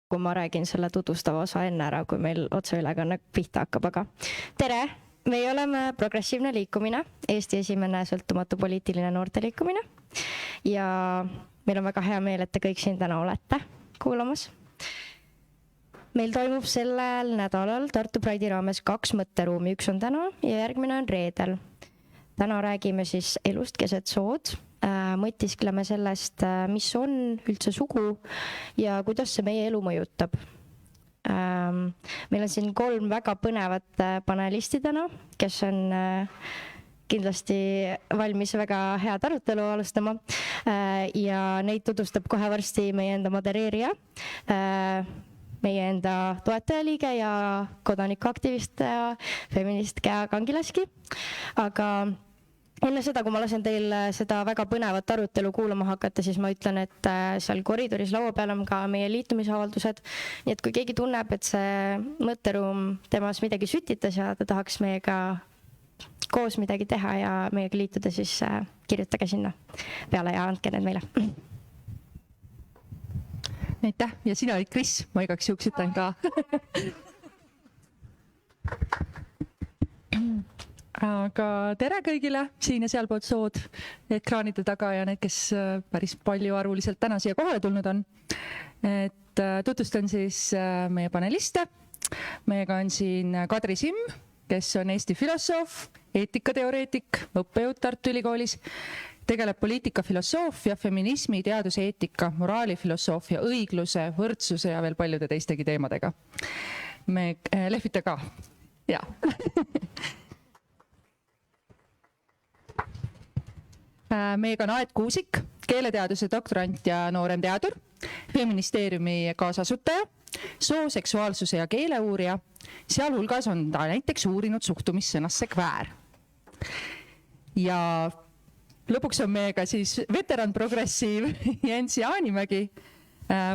kui ma räägin selle tutvustava osa enne ära, kui meil otseülekanne pihta hakkab, aga tere! Meie oleme Progressiivne liikumine, Eesti esimene sõltumatu poliitiline noorteliikumine ja meil on väga hea meel, et te kõik siin täna olete kuulamas. Meil toimub sellel nädalal Tartu Pride'i raames 2 mõtteruumi, üks on täna ja järgmine on reedel. Täna räägime siis elust keset sood, mõtiskleme sellest, mis on üldse sugu ja kuidas see meie elu mõjutab. Meil on siin 3 väga põnevat panelisti täna, kes on kindlasti valmis väga head arutelu alustama ja neid tutvustab kohe varsti meie enda modereerija, meie enda toetajaliige ja kodanikuaktivist ja feminist Gea Kangilaski. Aga enne seda, kui ma lasen teil seda väga põnevat arutelu kuulama hakata, siis ma ütlen, et seal koridoris laua peal on ka meie liitumisavaldused. Nii et kui keegi tunneb, et see mõtteruum temas midagi sütitas ja ta tahaks meiega koos midagi teha ja meiega liituda, siis kirjutage sinna peale ja andke need meile. Aitäh! Ja sina olid Kris, ma igaks juhuks ütlen ka. Aga tere kõigile siin ja sealpoolt sood ekraanide taga ja need, kes päris palju arvuliselt täna siia kohale tulnud on. Et tutvustan siis meie paneliste. Meiega on siin Kadri Simm, kes on Eesti filosoof, eetikateoreetik, õppejõud Tartu Ülikoolis, tegeleb poliitikafilosoofia, feminismi, teaduseetika, moraalifilosoofia, õigluse, võrdsuse ja veel paljude teistegi teemadega. Me lehvite ka. Jaa. Meiega on Aet Kuusik, keeleteaduse doktorant ja nooremteadur, Feministeeriumi kaasasutaja, soo, seksuaalsuse ja keeleuurija, sealhulgas on ta näiteks uurinud suhtumissõnasse kväär. Ja lõpuks on meiega siis veteran progressiiv Jens Jaanimägi,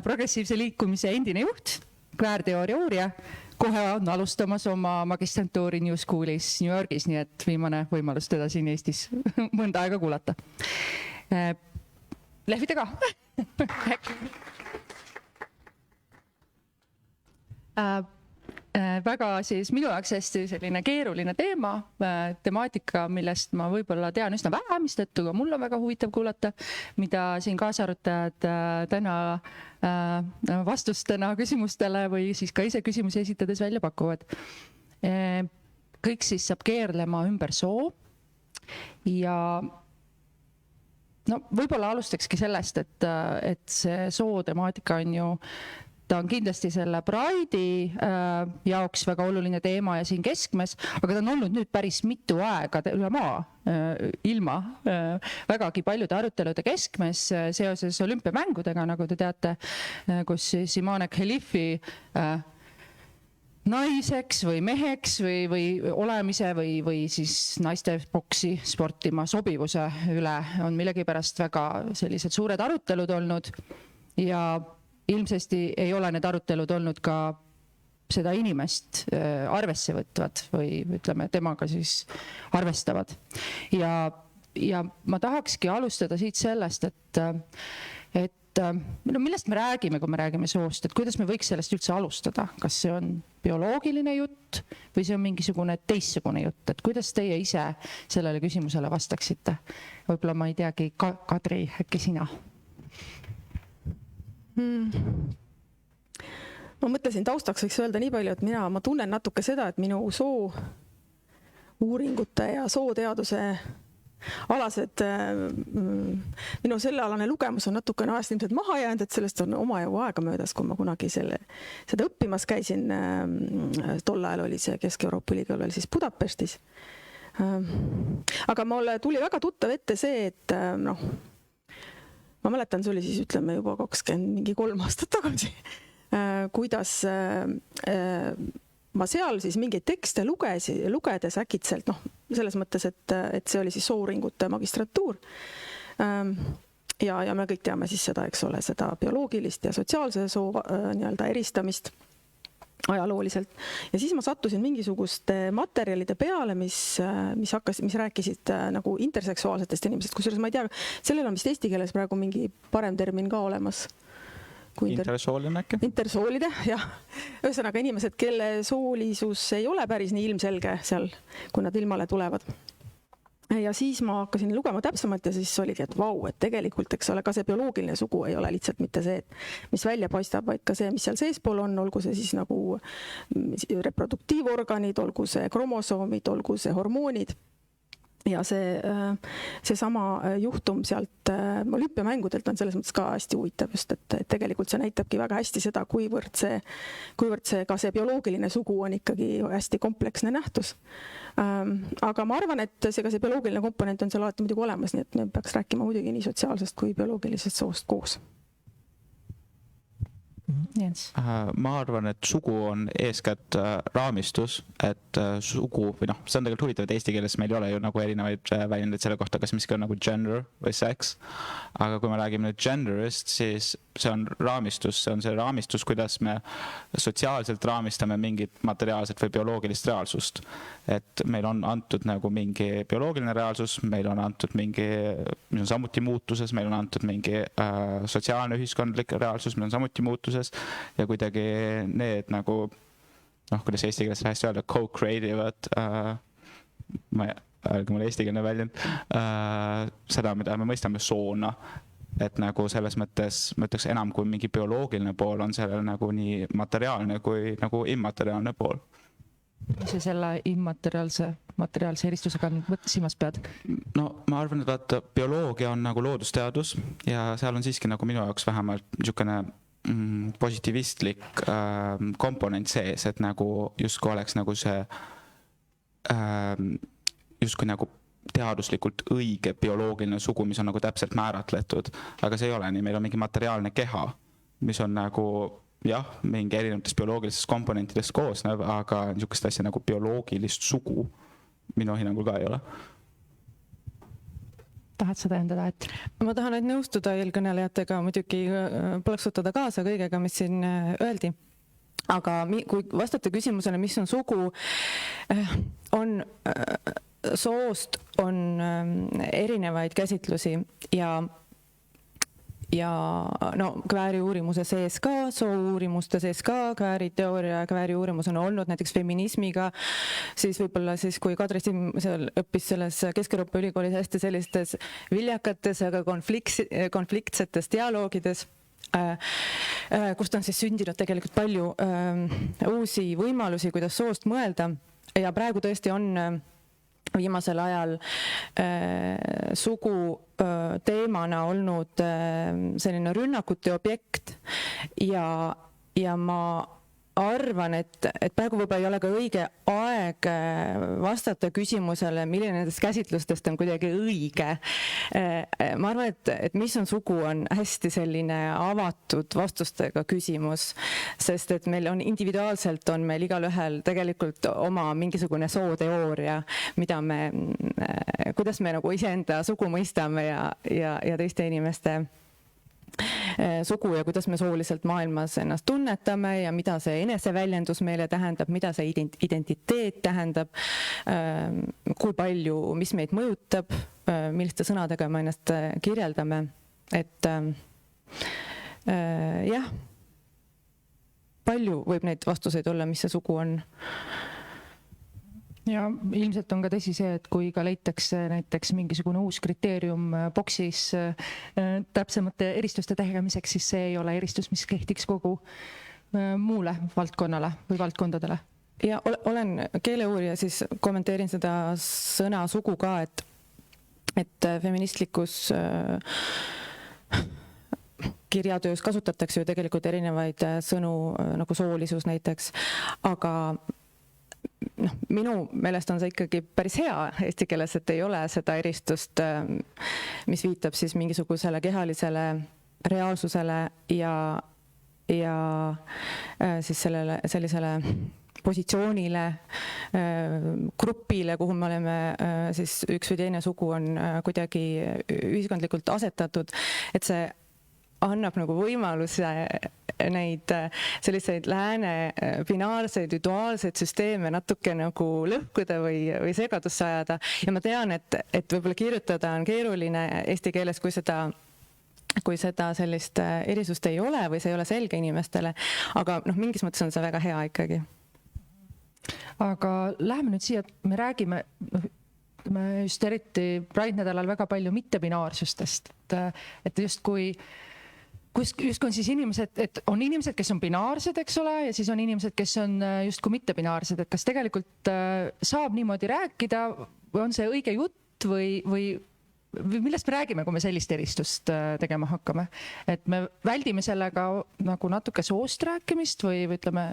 progressiivse liikumise endine juht, kväärteooria uurija, kohe on alustamas oma magistrantuuri New Schoolis New Yorgis, nii et viimane võimalus teda siin Eestis mõnda aega kuulata. Lehvite ka! Väga siis minu jaoks hästi selline keeruline teema, temaatika, millest ma võib-olla tean üsna vähe, mistõttu ka mul on väga huvitav kuulata, mida siin kaasarutajad täna vastustena küsimustele või siis ka ise küsimusi esitades välja pakuvad. Kõik siis saab keerlema ümber soo ja võib-olla alustakski sellest, et see soo temaatika on ju ta on kindlasti selle Pride'i jaoks väga oluline teema ja siin keskmes, aga ta on olnud nüüd päris mitu aega üle maa ilma vägagi paljude arutelude keskmes seoses olümpiamängudega, nagu te teate, kus Simone Khalifi naiseks või meheks või olemise või siis naiste boksi sportima sobivuse üle on millegipärast väga sellised suured arutelud olnud ja ilmsesti ei ole need arutelud olnud ka seda inimest arvesse võtvad või ütleme, temaga siis arvestavad. Ja ma tahakski alustada siit sellest, et millest me räägime, kui me räägime soost, et kuidas me võiks sellest üldse alustada? Kas see on bioloogiline jutt või see on mingisugune teistsugune jutt? Et kuidas teie ise sellele küsimusele vastaksite? Võib-olla ma ei teagi, Kadri, äkki sina? Ma mõtlesin taustaks võiks öelda nii palju, et ma tunnen natuke seda, et minu soo uuringute ja sooteaduse alased, minu sellealane lugemus on natukene ajast ilmselt maha jäänud, et sellest on omajagu aega möödas, kui ma kunagi seda õppimas käisin. Tol ajal oli see Kesk-Euroopa Ülikool oli siis Budapestis. Aga mulle tuli väga tuttav ette see, et ma mäletan, see oli siis ütleme juba 23 aastat tagasi, kuidas ma seal siis mingeid tekste lugedes äkitselt, selles mõttes, et see oli siis soo-uuringute magistratuur. Ja me kõik teame siis seda, eks ole, seda bioloogilist ja sotsiaalse soo nii-öelda eristamist ajalooliselt. Ja siis ma sattusin mingisuguste materjalide peale, mis rääkisid nagu interseksuaalsetest inimesest, kusjuures ma ei tea, sellel on vist eesti keeles praegu mingi parem termin ka olemas. intersooline äkki? Intersoolide, jah. Ühesõnaga inimesed, kelle soolisus ei ole päris nii ilmselge seal, kui nad ilmale tulevad. Ja siis ma hakkasin lugema täpsemalt ja siis oligi, et vau, et tegelikult, eks ole, ka see bioloogiline sugu ei ole lihtsalt mitte see, mis välja paistab, vaid ka see, mis seal seespool on, olgu see siis nagu reproduktiivorganid, olgu see kromosoomid, olgu see hormoonid. Ja see sama juhtum sealt olümpiamängudelt on selles mõttes ka hästi huvitav just, et tegelikult see näitabki väga hästi seda, kuivõrd see ka see bioloogiline sugu on ikkagi hästi kompleksne nähtus. Aga ma arvan, et see bioloogiline komponent on seal alati muidugi olemas, nii et me peaks rääkima muidugi nii sotsiaalsest kui bioloogilisest soost koos. Jens. Ma arvan, et sugu on eeskätt raamistus, et sugu, või noh, see on tegelikult huvitav, et eesti keeles meil ei ole ju nagu erinevaid väljendeid selle kohta, kas miski on nagu gender või sex, aga kui me räägime nüüd genderist, siis see on see raamistus, kuidas me sotsiaalselt raamistame mingit materiaalset või bioloogilist reaalsust. Et meil on antud nagu mingi bioloogiline reaalsus, meil on antud mingi, mis on samuti muutuses, meil on antud mingi sotsiaalne ühiskondlik reaalsus, meil on samuti muutuses ja kuidagi need nagu, kuidas eesti keeles hästi öelda, co-creativad, ärge mulle eestikeelne väljend, seda, mida me mõistame soona. Et nagu selles mõttes, ma ütleks enam kui mingi bioloogiline pool on sellel nagu nii materiaalne kui nagu immateriaalne pool. Mis selle materiaalse eristusega silmas pead? No ma arvan, et vaata, bioloogia on nagu loodusteadus ja seal on siiski nagu minu jaoks vähemalt niisugune positiivistlik komponent sees, et nagu justkui oleks nagu see justkui nagu teaduslikult õige bioloogiline sugu, mis on nagu täpselt määratletud, aga see ei ole nii, meil on mingi materiaalne keha, mis on nagu jah, mingi erinevatest bioloogilistest komponentidest koosnev, aga niisugust asja nagu bioloogilist sugu minu hinnangul ka ei ole. Tahad seda endada, et? Ma tahan nüüd nõustuda eelkõnelejatega, muidugi plaksutada kaasa kõigega, mis siin öeldi. Aga kui vastate küsimusele, mis on sugu, on soost on erinevaid käsitlusi ja no kvääri uurimuse sees ka, soo uurimuste sees ka, kvääri teooria ja kvääri uurimus on olnud näiteks feminismiga, siis võib-olla siis, kui Kadri Simm seal õppis selles Kesk-Euroopa ülikoolis hästi sellistes viljakates, aga konfliktsetes dialoogides, kust on siis sündinud tegelikult palju uusi võimalusi, kuidas soost mõelda ja praegu tõesti on viimasel ajal sugu teemana olnud selline rünnakute objekt ja ma arvan, et praegu võib-olla ei ole ka õige aeg vastata küsimusele, milline nendest käsitlustest on kuidagi õige. Ma arvan, et mis on sugu, on hästi selline avatud vastustega küsimus, sest et meil on individuaalselt on meil igal ühel tegelikult oma mingisugune sooteooria, kuidas me nagu iseenda sugu mõistame ja teiste inimeste sugu ja kuidas me sooliselt maailmas ennast tunnetame ja mida see eneseväljendus meile tähendab, mida see identiteet tähendab, kui palju, mis meid mõjutab, milliste sõnadega me ennast kirjeldame, et jah, palju võib neid vastuseid olla, mis see sugu on. Ja ilmselt on ka tõsi see, et kui ka leitakse näiteks mingisugune uus kriteerium boksis täpsemate eristuste tegemiseks, siis see ei ole eristus, mis kehtiks kogu muule valdkonnale või valdkondadele. Ja olen keeleuurija, siis kommenteerin seda sõna sugu ka, et feministlikus kirjatöös kasutatakse ju tegelikult erinevaid sõnu nagu soolisus näiteks, aga minu meelest on see ikkagi päris hea eesti keeles, et ei ole seda eristust, mis viitab siis mingisugusele kehalisele reaalsusele ja siis sellisele positsioonile, grupile, kuhu me oleme siis üks või teine sugu on kuidagi ühiskondlikult asetatud, et see annab nagu võimaluse neid selliseid lääne binaarseid, duaalseid süsteeme natuke nagu lõhkuda või segadusse ajada. Ja ma tean, et võib-olla kirjutada on keeruline eesti keeles, kui seda kui seda sellist erisust ei ole või see ei ole selge inimestele, aga noh, mingis mõttes on see väga hea ikkagi. Aga läheme nüüd siia, me räägime just eriti Pride nädalal väga palju mittebinaarsustest, et justkui on siis inimesed, et on inimesed, kes on binaarsed, eks ole, ja siis on inimesed, kes on justkui mittebinaarsed, et kas tegelikult saab niimoodi rääkida või on see õige jutt või millest me räägime, kui me sellist eristust tegema hakkame? Et me väldime sellega nagu natuke soost rääkimist või ütleme,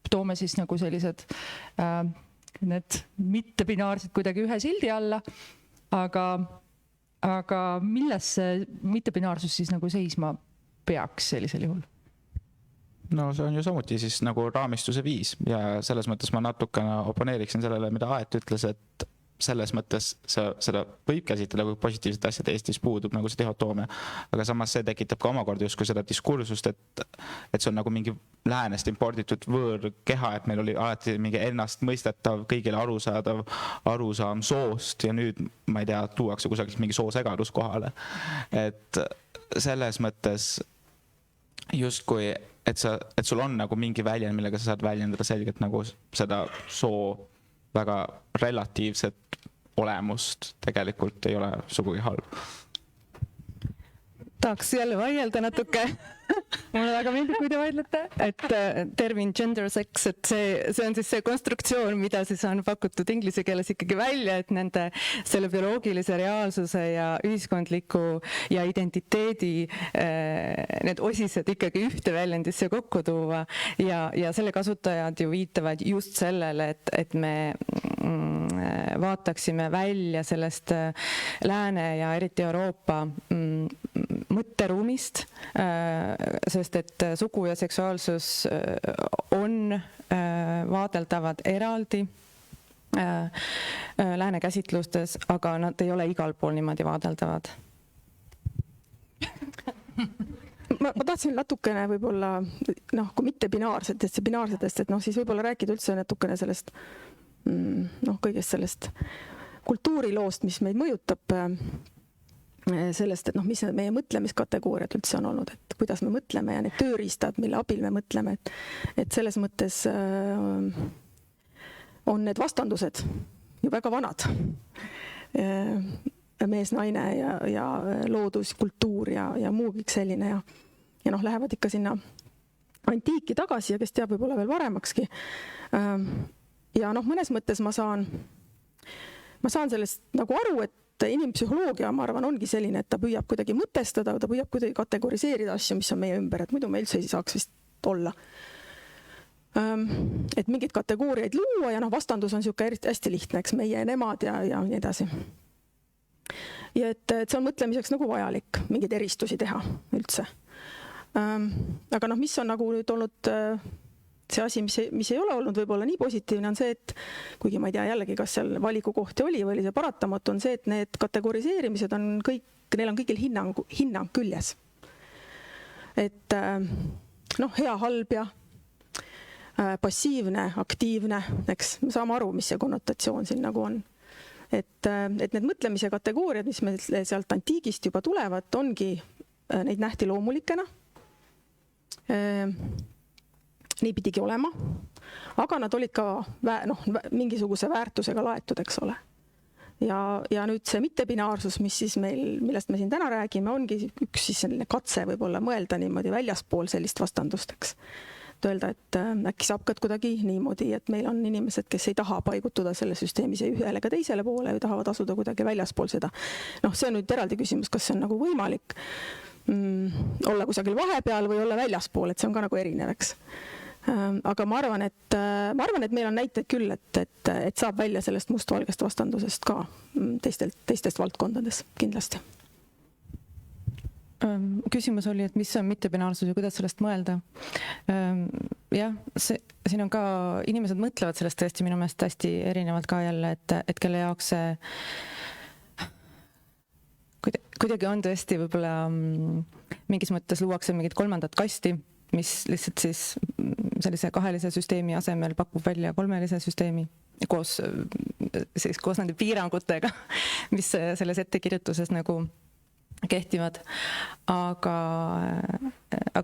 toome siis nagu sellised need mittebinaarsed kuidagi ühe sildi alla, aga milles see mittebinaarsus siis nagu seisma peaks sellisel juhul? No see on ju samuti siis nagu raamistuse viis ja selles mõttes ma natukene oponeeriksin sellele, mida Aet ütles, et selles mõttes seda võib käsitleda, kui positiivsed asjad Eestis puudub, nagu see dihhotoomia, aga samas see tekitab ka omakorda justkui seda diskursust, et see on nagu mingi läänest imporditud võõrkeha, et meil oli alati mingi ennastmõistetav, kõigile arusaadav arusaam soost ja nüüd, ma ei tea, tuuakse kusagilt mingi soosegadus kohale. Et selles mõttes justkui, et sul on nagu mingi väljend, millega sa saad väljendada selgelt nagu seda soo väga relatiivset olemust tegelikult ei ole sugugi halb. Tahaks jälle vaielda natuke. Mulle väga meeldib, kui te vaidlete. Et termin gender sex, et see on siis see konstruktsioon, mida siis on pakutud inglise keeles ikkagi välja, et nende selle bioloogilise reaalsuse ja ühiskondliku ja identiteedi need osised ikkagi ühte väljendisse kokku tuua ja selle kasutajad ju viitavad just sellele, et me vaataksime välja sellest lääne ja eriti Euroopa mõtteruumist, sest et sugu ja seksuaalsus on vaadeldavad eraldi lääne käsitlustes, aga nad ei ole igal pool niimoodi vaadeldavad. Ma tahtsin natukene võib-olla, kui mitte binaarsetest, et siis võib-olla rääkida üldse natukene sellest, kõigest sellest kultuuriloost, mis meid mõjutab, sellest, et mis need meie mõtlemiskategooriad üldse on olnud, et kuidas me mõtleme ja need tööriistad, mille abil me mõtleme, et selles mõttes on need vastandused ju väga vanad. Mees, naine ja loodus, kultuur ja muu kõik selline ja lähevad ikka sinna antiiki tagasi ja kes teab, võib-olla veel varemakski. Ja mõnes mõttes ma saan sellest nagu aru, et inimpsühholoogia, ma arvan, ongi selline, et ta püüab kuidagi mõtestada, ta püüab kuidagi kategoriseerida asju, mis on meie ümber, et muidu me üldse ei saaks vist olla. Et mingeid kategooriaid luua ja vastandus on niisugune hästi lihtne, eks meie, nemad ja nii edasi. Ja et see on mõtlemiseks nagu vajalik, mingeid eristusi teha üldse. Aga mis on nagu nüüd olnud see asi, mis ei ole olnud võib-olla nii positiivne, on see, et kuigi ma ei tea jällegi, kas seal valikukohti oli või oli see paratamatu, on see, et need kategoriseerimised on kõik, neil on kõigil hinnang küljes. Et hea, halb ja passiivne, aktiivne, eks me saame aru, mis see konnotatsioon siin nagu on. Et need mõtlemise kategooriad, mis meil sealt antiigist juba tulevad, ongi, neid nähti loomulikena. Nii pidigi olema, aga nad olid ka mingisuguse väärtusega laetud, eks ole. Ja nüüd see mittebinaarsus, millest me siin täna räägime, ongi üks siis selline katse võib-olla mõelda niimoodi väljaspool sellist vastandusteks. Öelda, et äkki saab ka kuidagi niimoodi, et meil on inimesed, kes ei taha paigutuda selle süsteemis ühele ega teisele poole ja tahavad asuda kuidagi väljaspool seda. See on nüüd eraldi küsimus, kas see on nagu võimalik olla kusagil vahepeal või olla väljaspool, et see on ka nagu erinev, eks. Aga ma arvan, et meil on näiteid küll, et saab välja sellest mustvalgest vastandusest ka teistest valdkondades kindlasti. Küsimus oli, et mis on mittebinaarsus ja kuidas sellest mõelda. Jah, siin on ka, inimesed mõtlevad sellest tõesti minu meelest hästi erinevalt ka jälle, et kelle jaoks see kuidagi on tõesti võib-olla mingis mõttes luuakse mingit kolmandat kasti, mis lihtsalt siis sellise kahelise süsteemi asemel pakub välja kolmelise süsteemi koos nende piirangutega, mis selles ettekirjutuses nagu kehtivad, aga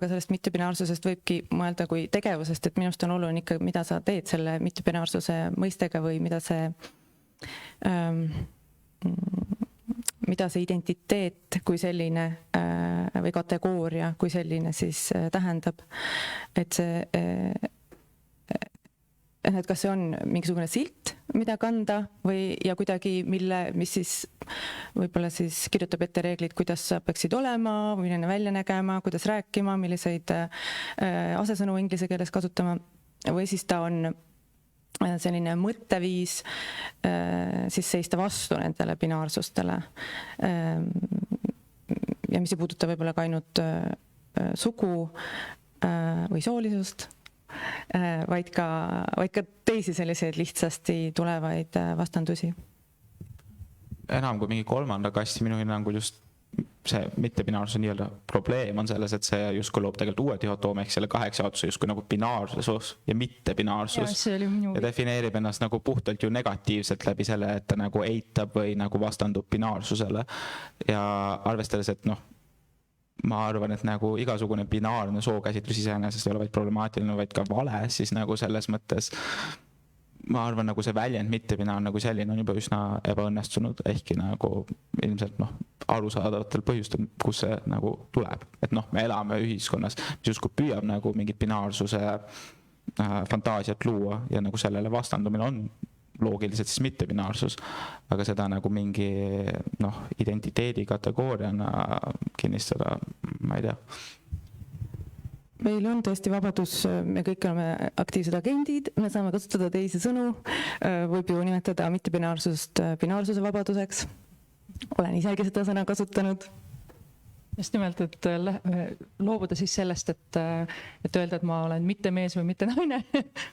sellest mittebinaarsusest võibki mõelda kui tegevusest, et minust on oluline ikka, mida sa teed selle mittebinaarsuse mõistega või mida see identiteet kui selline või kategooria kui selline siis tähendab, et et kas see on mingisugune silt, mida kanda ja kuidagi mis siis võib-olla siis kirjutab ette reeglid, kuidas sa peaksid olema, milline välja nägema, kuidas rääkima, milliseid asesõnu inglise keeles kasutama, või siis ta on selline mõtteviis siis seista vastu nendele binaarsustele. Ja mis ei puuduta võib-olla ka ainult sugu või soolisust, vaid ka teisi selliseid lihtsasti tulevaid vastandusi. Enam kui mingi 3. kasti minu hinnangul just see mittebinaarsuse nii-öelda probleem on selles, et see justkui loob tegelikult uue dihhotoomia ehk selle 8 jaotuse justkui nagu binaarsus ja mittebinaarsus ja defineerib ennast nagu puhtalt ju negatiivselt läbi selle, et ta nagu eitab või nagu vastandub binaarsusele ja arvestades, et ma arvan, et nagu igasugune binaarne sookäsitlus iseenesest ei ole vaid problemaatiline, vaid ka vale, siis nagu selles mõttes ma arvan, nagu see väljend mittebinaarne nagu selline on juba üsna ebaõnnestunud, ehkki nagu ilmselt arusaadavatel põhjustel, kus see nagu tuleb. Et me elame ühiskonnas, mis justkui püüab nagu mingit binaarsuse fantaasiat luua ja nagu sellele vastandumine on loogiliselt siis mittebinaarsus, aga seda nagu mingi identiteedi kategooriana kinnistada, ma ei tea. Meil on tõesti vabadus, me kõik oleme aktiivsed agendid, me saame kasutada teisi sõnu, võib ju nimetada mittebinaarsust binaarsuse vabaduseks. Olen isegi seda sõna kasutanud. Just nimelt, et loobuda siis sellest, et öelda, et ma olen mitte mees või mitte naine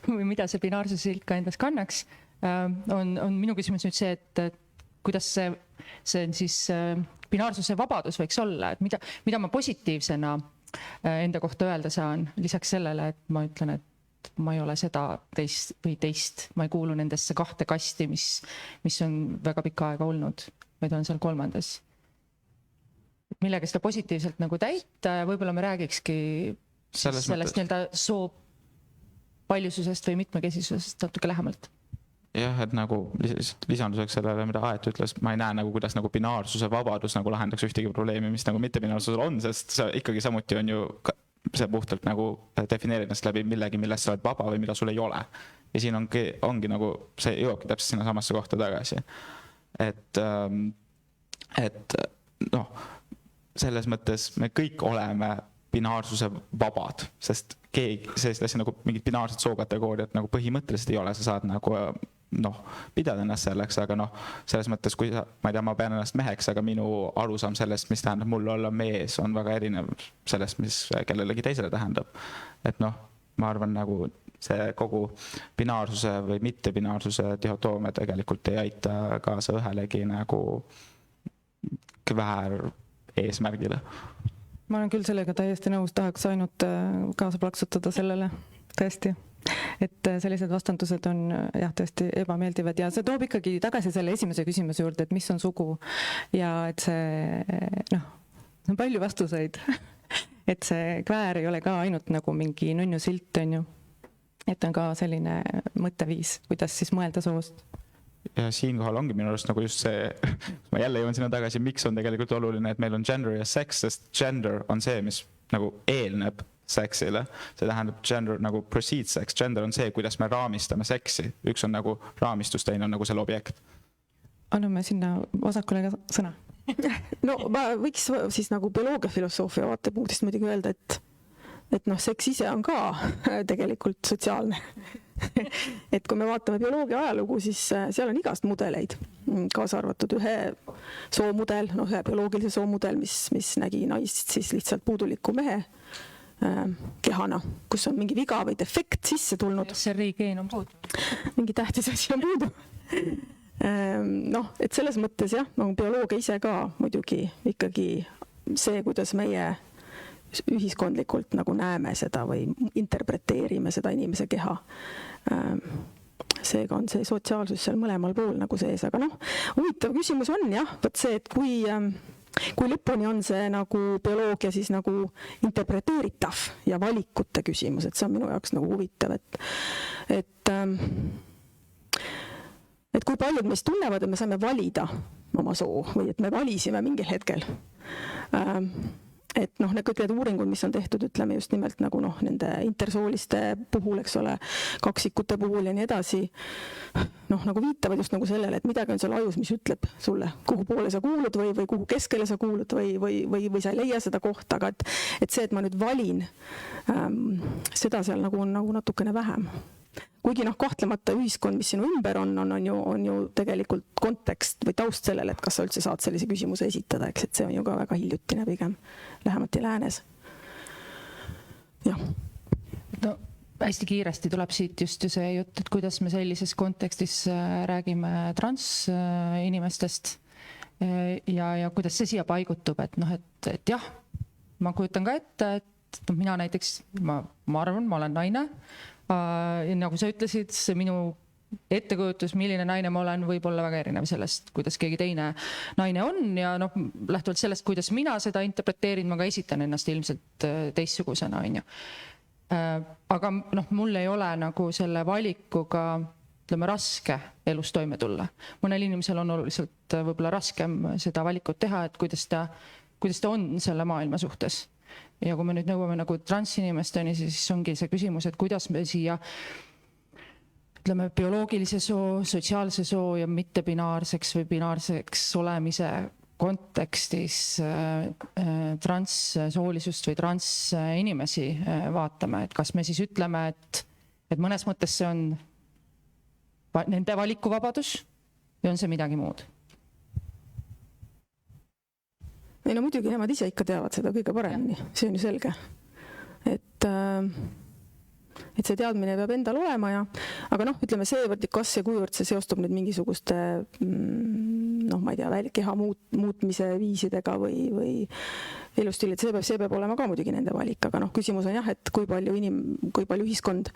või mida see binaarsuse silt ka endas kannaks, on minu küsimus nüüd see, et kuidas see on siis binaarsuse vabadus võiks olla, et mida ma positiivsena enda kohta öelda saan, lisaks sellele, et ma ütlen, et ma ei ole seda teist või teist, ma ei kuulu nendesse 2 kasti, mis on väga pikka aega olnud, vaid olen seal 3. Millega seda positiivselt nagu täita ja võib-olla me räägikski sellest nii-öelda soo paljususest või mitmekesisusest natuke lähemalt. Jah, et nagu lisanduseks sellele, mida Aet ütles, ma ei näe nagu, kuidas nagu binaarsuse vabadus nagu lahendaks ühtegi probleemi, mis nagu mittebinaarsusel on, sest see ikkagi samuti on ju see puhtalt nagu defineerinnast läbi millegi, millest sa oled vaba või mida sul ei ole. Ja siin ongi nagu, see jõuabki täpselt sinna samasse kohta tagasi. Et selles mõttes me kõik oleme binaarsuse vabad, sest sellist asja nagu mingid binaarsed sookategooriad nagu põhimõtteliselt ei ole, sa saad nagu pidada ennast selleks, aga selles mõttes, kui ma ei tea, ma pean ennast meheks, aga minu arusaam sellest, mis tähendab mulle olla mees, on väga erinev sellest, mis kellelegi teisele tähendab. Et ma arvan nagu see kogu binaarsuse või mittebinaarsuse dihhotoomia tegelikult ei aita kaasa ühelegi nagu kväär eesmärgile. Ma olen küll sellega täiesti nõus, tahaks ainult kaasa plaksutada sellele, tõesti. Et sellised vastandused on jah, tõesti ebameeldivad ja see toob ikkagi tagasi selle esimese küsimuse juurde, et mis on sugu ja et see on palju vastuseid, et see kväär ei ole ka ainult nagu mingi nunnu silt, on ju, et on ka selline mõtteviis, kuidas siis mõelda soost. Ja siinkohal ongi minu arust nagu just see, ma jälle jõuan sinna tagasi, miks on tegelikult oluline, et meil on gender ja sex, sest gender on see, mis nagu eelneb seksile. See tähendab gender nagu precedes sex. Gender on see, kuidas me raamistame seksi. Üks on nagu raamistus, teine on nagu selle objekt. Anname sinna vasakule sõna. Ma võiks siis nagu bioloogiafilosoofia vaatepunktist muidugi öelda, et seks ise on ka tegelikult sotsiaalne. Et kui me vaatame bioloogia ajalugu, siis seal on igast mudeleid, kaasa arvatud ühe soomudel, ühe bioloogilise soomudel, mis nägi naist siis lihtsalt puuduliku mehe kehana, kus on mingi viga või defekt sisse tulnud. SRI-geen on puudu. Mingi tähtis asi on puudu. Et selles mõttes jah, bioloogia ise ka muidugi ikkagi see, kuidas meie ühiskondlikult nagu näeme seda või interpreteerime seda inimese keha. Seega on see sotsiaalsus seal mõlemal pool nagu sees, aga huvitav küsimus on jah, võt see, et kui lõpuni on see nagu bioloogia siis nagu interpreteeritav ja valikute küsimus, et see on minu jaoks nagu huvitav, et kui paljud meist tunnevad, et me saame valida oma soo või et me valisime mingil hetkel. Et noh, kõik need uuringud, mis on tehtud, ütleme just nimelt nagu noh, nende intersooliste puhul, eks ole, kaksikute puhul ja nii edasi, noh, nagu viitavad just nagu sellele, et midagi on seal ajus, mis ütleb sulle, kuhu poole sa kuulud või kuhu keskele sa kuulud või sa ei leia seda kohta, aga et see, et ma nüüd valin, seda seal nagu on nagu natukene vähem. Kuigi noh, kahtlemata ühiskond, mis sinu ümber on ju tegelikult kontekst või taust sellele, et kas sa üldse saad sellise küsimuse esitada, eks, et see on ju ka väga hiljutine pigem lähemalt ja läänes. Jah. No hästi kiiresti tuleb siit just ju see jutt, et kuidas me sellises kontekstis räägime transinimestest ja kuidas see siia paigutub, et noh, et jah, ma kujutan ka ette, et mina näiteks, ma arvan, ma olen naine. Ja nagu sa ütlesid, see minu ettekujutus, milline naine ma olen, võib olla väga erinev sellest, kuidas keegi teine naine on ja noh, lähtuvalt sellest, kuidas mina seda interpreteerin, ma ka esitan ennast ilmselt teistsugusena, on ju. Aga noh, mul ei ole nagu selle valikuga, ütleme, raske elus toime tulla. Mõnel inimesel on oluliselt võib-olla raskem seda valikut teha, et kuidas ta on selle maailma suhtes. Ja kui me nüüd nõuame nagu transinimesteni, siis ongi see küsimus, et kuidas me siia ütleme, bioloogilise soo, sotsiaalse soo ja mittebinaarseks või binaarseks olemise kontekstis transsoolisust või transinimesi vaatame, et kas me siis ütleme, et mõnes mõttes see on nende valikuvabadus või on see midagi muud? Ei no muidugi nemad ise ikka teavad seda kõige paremini, see on ju selge. Et see teadmine peab endal olema aga noh, ütleme seevõrd, kas ja kuivõrd see seostub nüüd mingisuguste noh, ma ei tea, keha muutmise viisidega või elustiilid, see peab olema ka muidugi nende valik, aga noh, küsimus on jah, et kui palju ühiskond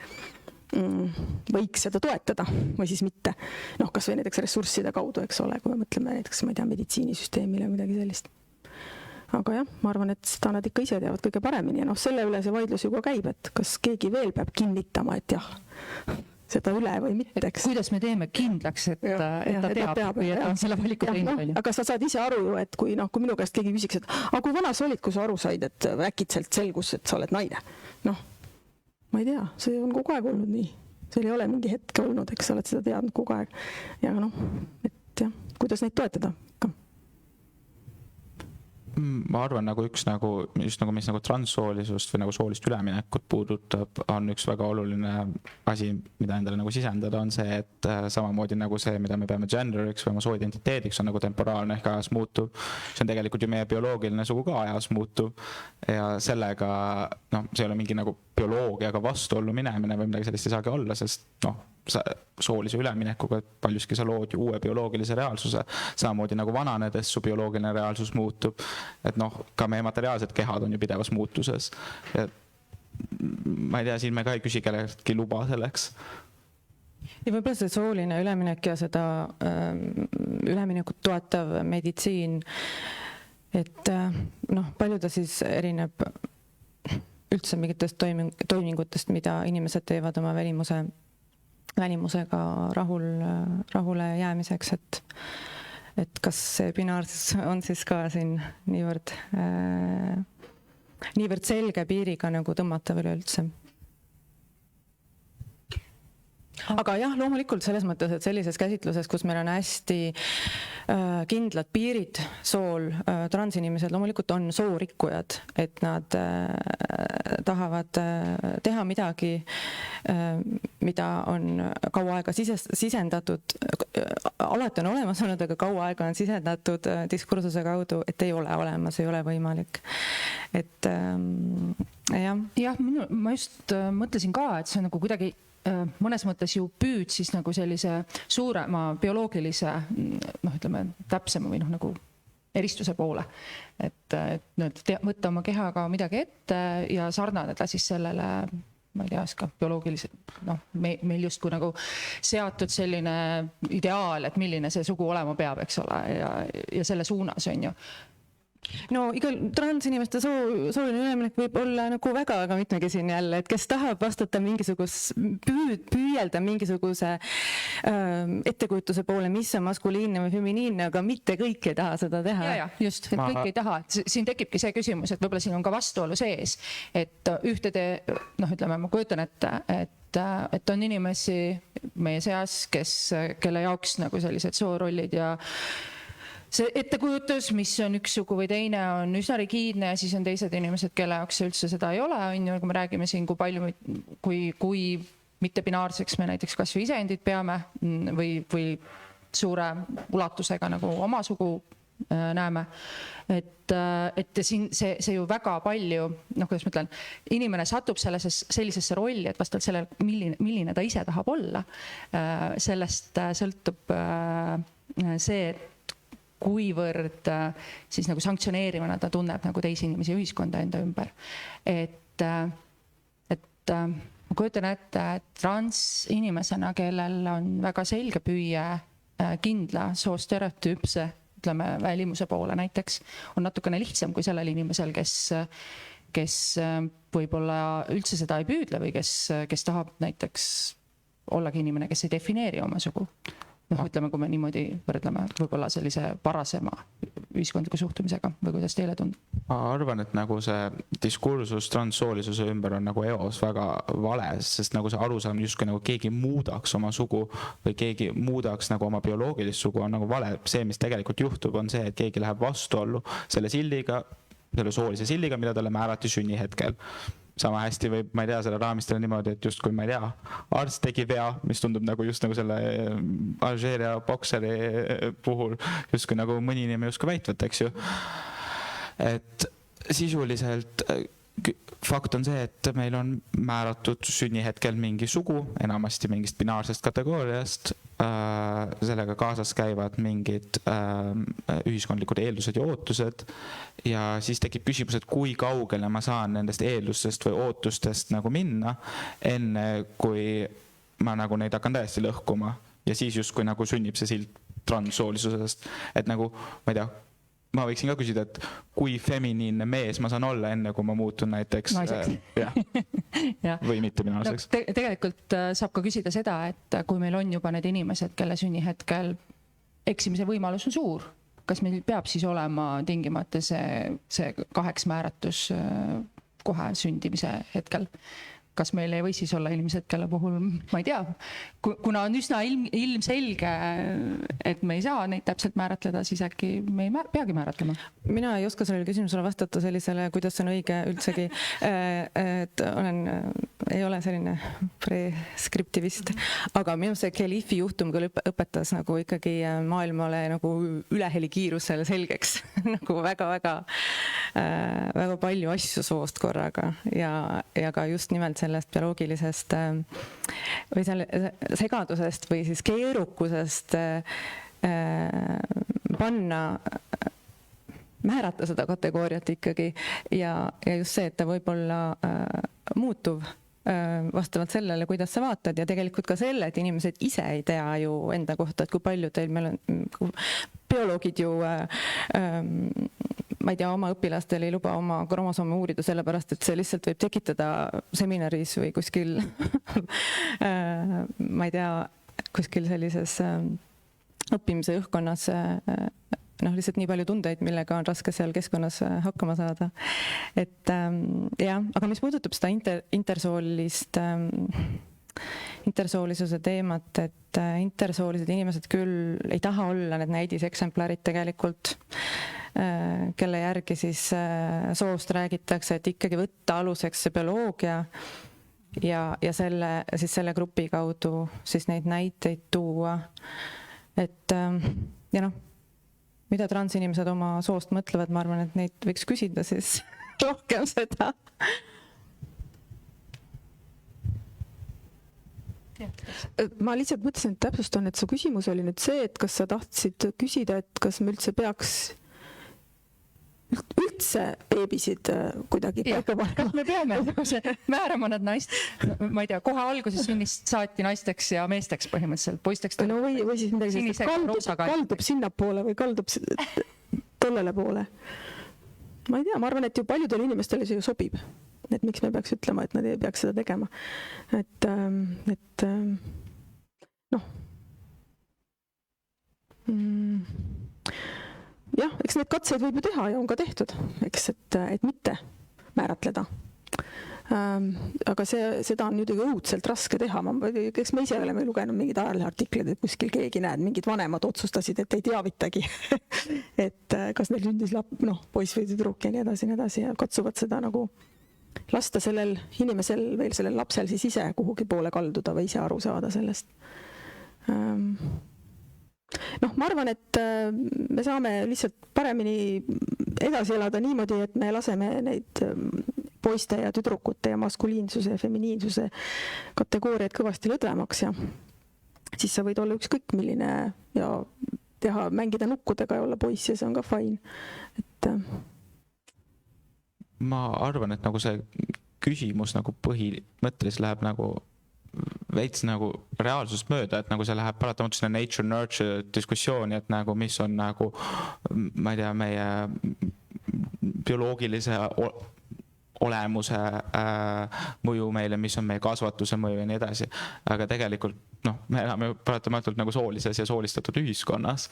võiks seda toetada või siis mitte. Noh, kas või näiteks ressursside kaudu, eks ole, kui me mõtleme näiteks, ma ei tea, meditsiinisüsteemile või midagi sellist. Aga jah, ma arvan, et seda nad ikka ise teavad kõige paremini ja noh, selle üle see vaidlus juba käib, et kas keegi veel peab kinnitama, et jah, seda üle või mitte, eks. Kuidas me teeme kindlaks, et ta teab või et on selle valiku teinud? Aga sa saad ise aru ju, et kui minu käest keegi küsiks, et aga kui vana sa olid, kui sa aru said, et äkitselt selgus, et sa oled naine? Noh, ma ei tea, see on kogu aeg olnud nii. Seal ei ole mingi hetk olnud, eks sa oled seda teadnud kogu aeg. Ja noh, et jah, kuidas neid toetada? Ma arvan, nagu üks just nagu mis nagu transsoolisust või nagu soolist üleminekut puudutab, on üks väga oluline asi, mida endale nagu sisendada, on see, et samamoodi nagu see, mida me peame genderiks või oma sooidentiteediks, on nagu temporaalne ehk ajas muutuv. See on tegelikult ju meie bioloogiline sugu ka ajas muutuv ja sellega, noh, see ei ole mingi nagu bioloogiaga vastuollu minemine või midagi sellist ei saagi olla, sest noh, soolise üleminekuga paljuski sa lood ju uue bioloogilise reaalsuse, samamoodi nagu vananedes su bioloogiline reaalsus muutub, et noh, ka meie materiaalsed kehad on ju pidevas muutuses. Et ma ei tea, siin me ka ei küsi kelleltki luba selleks. Ja võib-olla see sooline üleminek ja seda üleminekut toetav meditsiin, et noh, palju ta siis erineb üldse mingitest toimingutest, mida inimesed teevad oma välimusega rahule jäämiseks, et kas see binaarsus on siis ka siin niivõrd selge piiriga nagu tõmmata veel üldse. Aga jah, loomulikult selles mõttes, et sellises käsitluses, kus meil on hästi kindlad piirid sool, transinimesed loomulikult on soorikkujad, et nad tahavad teha midagi, mida on kaua aega sisendatud, alati on olemas olnud, aga kaua aega on sisendatud diskursuse kaudu, et ei ole olemas, ei ole võimalik. Et jah, ma just mõtlesin ka, et see on nagu kuidagi mõnes mõttes ju püüd siis nagu sellise suurema bioloogilise, noh, ütleme, täpsema või noh, nagu eristuse poole. Et võtta oma kehaga midagi ette ja sarnaneda siis sellele, ma ei tea, ka bioloogilise, noh, meil just kui nagu seatud selline ideaal, et milline see sugu olema peab, eks ole, ja selle suunas on ju. no igal transinimeste sooline üleminek võib olla nagu väga mitmekesine jälle, et kes tahab vastata püüelda mingisuguse ettekujutuse poole, mis on maskuliinne või feminiinne, aga mitte kõik ei taha seda teha. Ja, just, et kõik ei taha. Siin tekibki see küsimus, et võib-olla siin on ka vastuolu sees, et ühtede, ütleme, ma kujutan et on inimesi meie seas, kelle jaoks nagu sellised soorollid ja see ettekujutus, mis on üks sugu või teine, on üsna rigiidne ja siis on teised inimesed, kelle jaoks üldse seda ei ole, on ju, kui me räägime siin, kui palju, kui mittepinaarseks me näiteks kas või iseendid peame või suure ulatusega nagu oma sugu näeme. Et siin see ju väga palju, kuidas ma ütlen, inimene satub sellisesse rolli, et vastavalt sellele, milline ta ise tahab olla. Sellest sõltub see, et kuivõrd siis nagu sanktsioneerimana ta tunneb nagu teisi inimesi ja ühiskonda enda ümber. Et ma kujutan ette, et transinimesena, kellel on väga selge püüe kindla soostereotüüpse, ütleme, välimuse poole näiteks, on natukene lihtsam kui sellel inimesel, kes võib-olla üldse seda ei püüdle või kes tahab näiteks ollagi inimene, kes ei defineeri oma sugu. Ütleme, kui me niimoodi võrdleme võib-olla sellise varasema ühiskondliku suhtumisega või kuidas teile tundub? Ma arvan, et nagu see diskursus transsoolisuse ümber on nagu eos väga vale, sest nagu see arusaam justkui nagu keegi muudaks oma sugu või keegi muudaks nagu oma bioloogilist sugu on nagu vale. See, mis tegelikult juhtub, on see, et keegi läheb vastuollu selle sildiga, selle soolise sildiga, mida talle määrati sünnihetkel. Sama hästi võib, ma ei tea, selle raamistada niimoodi, et just kui ma ei tea, arst tegi vea, mis tundub nagu just nagu selle Alžeeria bokseri puhul, just kui nagu mõni inimene just kui väitvat, eks ju. Et sisuliselt fakt on see, et meil on määratud sünnihetkel mingi sugu, enamasti mingist binaarsest kategooriast, sellega kaasas käivad mingid ühiskondlikud eeldused ja ootused ja siis tekib küsimus, et kui kaugele ma saan nendest eeldustest või ootustest nagu minna, enne kui ma nagu neid hakkan täiesti lõhkuma ja siis just kui nagu sünnib see sild transsoolisusest, et nagu, ma ei tea, ma võiksin ka küsida, et kui feminiinne mees ma saan olla enne, kui ma muutun näiteks või mitte binaarseks. Tegelikult saab ka küsida seda, et kui meil on juba need inimesed, kelle sünnihetkel eksimise võimalus on suur, kas meil peab siis olema tingimata see 2 määratus kohe sündimise hetkel? Kas meil ei või siis olla inimesed, kelle puhul, ma ei tea, kuna on üsna ilmselge, et me ei saa neid täpselt määratleda, siis äkki me ei peagi määratlema? Mina ei oska sellele küsimusele vastata sellisele, kuidas on õige üldsegi, et ei ole selline preskriptivist, aga minu see Khalifi juhtum küll õpetas nagu ikkagi maailmale nagu ülehelikiirusel selgeks nagu väga palju asju soost korraga ja ka just nimelt sellest bioloogilisest või selle segadusest või siis keerukusest määrata seda kategooriat ikkagi ja just see, et ta võib olla muutuv vastavalt sellele, kuidas sa vaatad ja tegelikult ka selle, et inimesed ise ei tea ju enda kohta, et kui palju teil meil on bioloogid ju ma ei tea, oma õpilastel ei luba oma kromosoome uurida sellepärast, et see lihtsalt võib tekitada seminaris või kuskil ma ei tea, kuskil sellises õppimise õhkkonnas lihtsalt nii palju tundeid, millega on raske seal keskkonnas hakkama saada. Et jah, aga mis puudutab seda intersoolisuse teemat, et intersoolised inimesed küll ei taha olla need näidiseksemplarid tegelikult, kelle järgi siis soost räägitakse, et ikkagi võtta aluseks see bioloogia ja selle grupi kaudu siis neid näiteid tuua. Et ja mida transinimesed oma soost mõtlevad, ma arvan, et neid võiks küsida siis rohkem seda. Ma lihtsalt mõtlesin, et täpsustan, et su küsimus oli nüüd see, et kas sa tahtsid küsida, et kas me üldse peaks beebisid kuidagi paika panema. Kas me peame määrama nad naist, ma ei tea, kohe alguses sünnist saati naisteks ja meesteks põhimõtteliselt, poisteks. No või siis midagi sellist, kaldub sinnapoole või kaldub tollele poole. ma ei tea, ma arvan, et ju paljudele inimestele see ju sobib. Et miks me peaks ütlema, et nad ei peaks seda tegema. Et noh. Jah, eks need katseid võib ju teha ja on ka tehtud, eks, et mitte määratleda. Aga seda on muidugi õudselt raske teha. Eks me ise oleme lugenud mingid ajaleheartiklid, et kuskil keegi näed, mingid vanemad otsustasid, et ei teavitagi, et kas neil sündis poiss või tüdruk ja nii edasi ja katsuvad seda nagu lasta sellel inimesel veel sellel lapsel siis ise kuhugi poole kalduda või ise aru saada sellest. Ma arvan, et me saame lihtsalt paremini edasi elada niimoodi, et me laseme neid poiste ja tüdrukute ja maskuliinsuse ja feminiinsuse kategooriaid kõvasti lõdvemaks ja siis sa võid olla ükskõik milline ja mängida nukkudega ja olla poiss ja see on ka fine. Ma arvan, et nagu see küsimus nagu põhimõtteliselt läheb nagu veits nagu reaalsust mööda, et nagu see läheb paratamatult sinna nature-nurture diskussiooni, et nagu mis on nagu, ma ei tea, meie bioloogilise olemuse mõju meile, mis on meie kasvatuse mõju ja nii edasi. Aga tegelikult me elame paratamatult nagu soolises ja soolistatud ühiskonnas.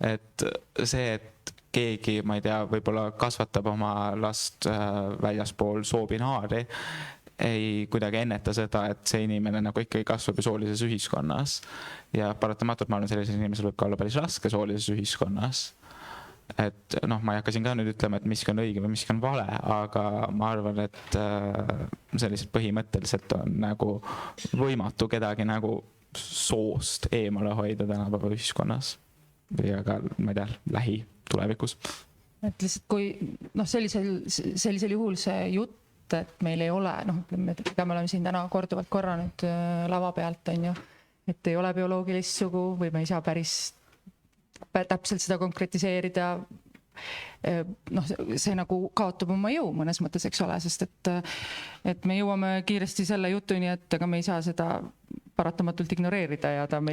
Et see, et keegi, ma ei tea, võib-olla kasvatab oma last väljaspool soobinaari, ei kuidagi enneta seda, et see inimene nagu ikkagi kasvab ju soolises ühiskonnas. Ja paratamatult ma arvan, sellisel inimesel võib ka olla päris raske soolises ühiskonnas. Et ma ei hakka siin ka nüüd ütlema, et miski on õige või miski on vale, aga ma arvan, et selliselt põhimõtteliselt on nagu võimatu kedagi nagu soost eemale hoida tänapäeva ühiskonnas või aga, ma ei tea, lähitulevikus. Et lihtsalt kui sellisel juhul see jutt, et meil ei ole, me oleme siin täna korduvalt korra nüüd lava pealt, on ju, et ei ole bioloogilist sugu või me ei saa päris täpselt seda konkretiseerida, see nagu kaotab oma jõu mõnes mõttes, eks ole, sest et me jõuame kiiresti selle jutuni, et aga me ei saa seda paratamatult ignoreerida ja ta on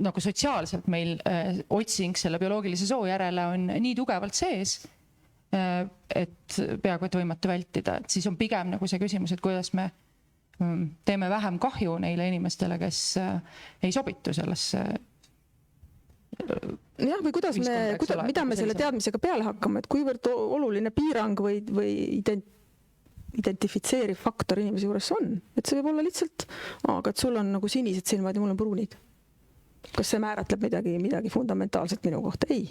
nagu sotsiaalselt meil otsing selle bioloogilise soo järele on nii tugevalt sees, et peaaegu et võimatu vältida, et siis on pigem nagu see küsimus, et kuidas me teeme vähem kahju neile inimestele, kes ei sobitu sellesse. Jah, või mida me selle teadmisega peale hakkame, et kuivõrd oluline piirang või identifitseeriv faktor inimese juures on, et see võib olla lihtsalt, aga et sul on nagu sinised silmad ja mul on pruunid. Kas see määratleb midagi fundamentaalselt minu kohta? Ei.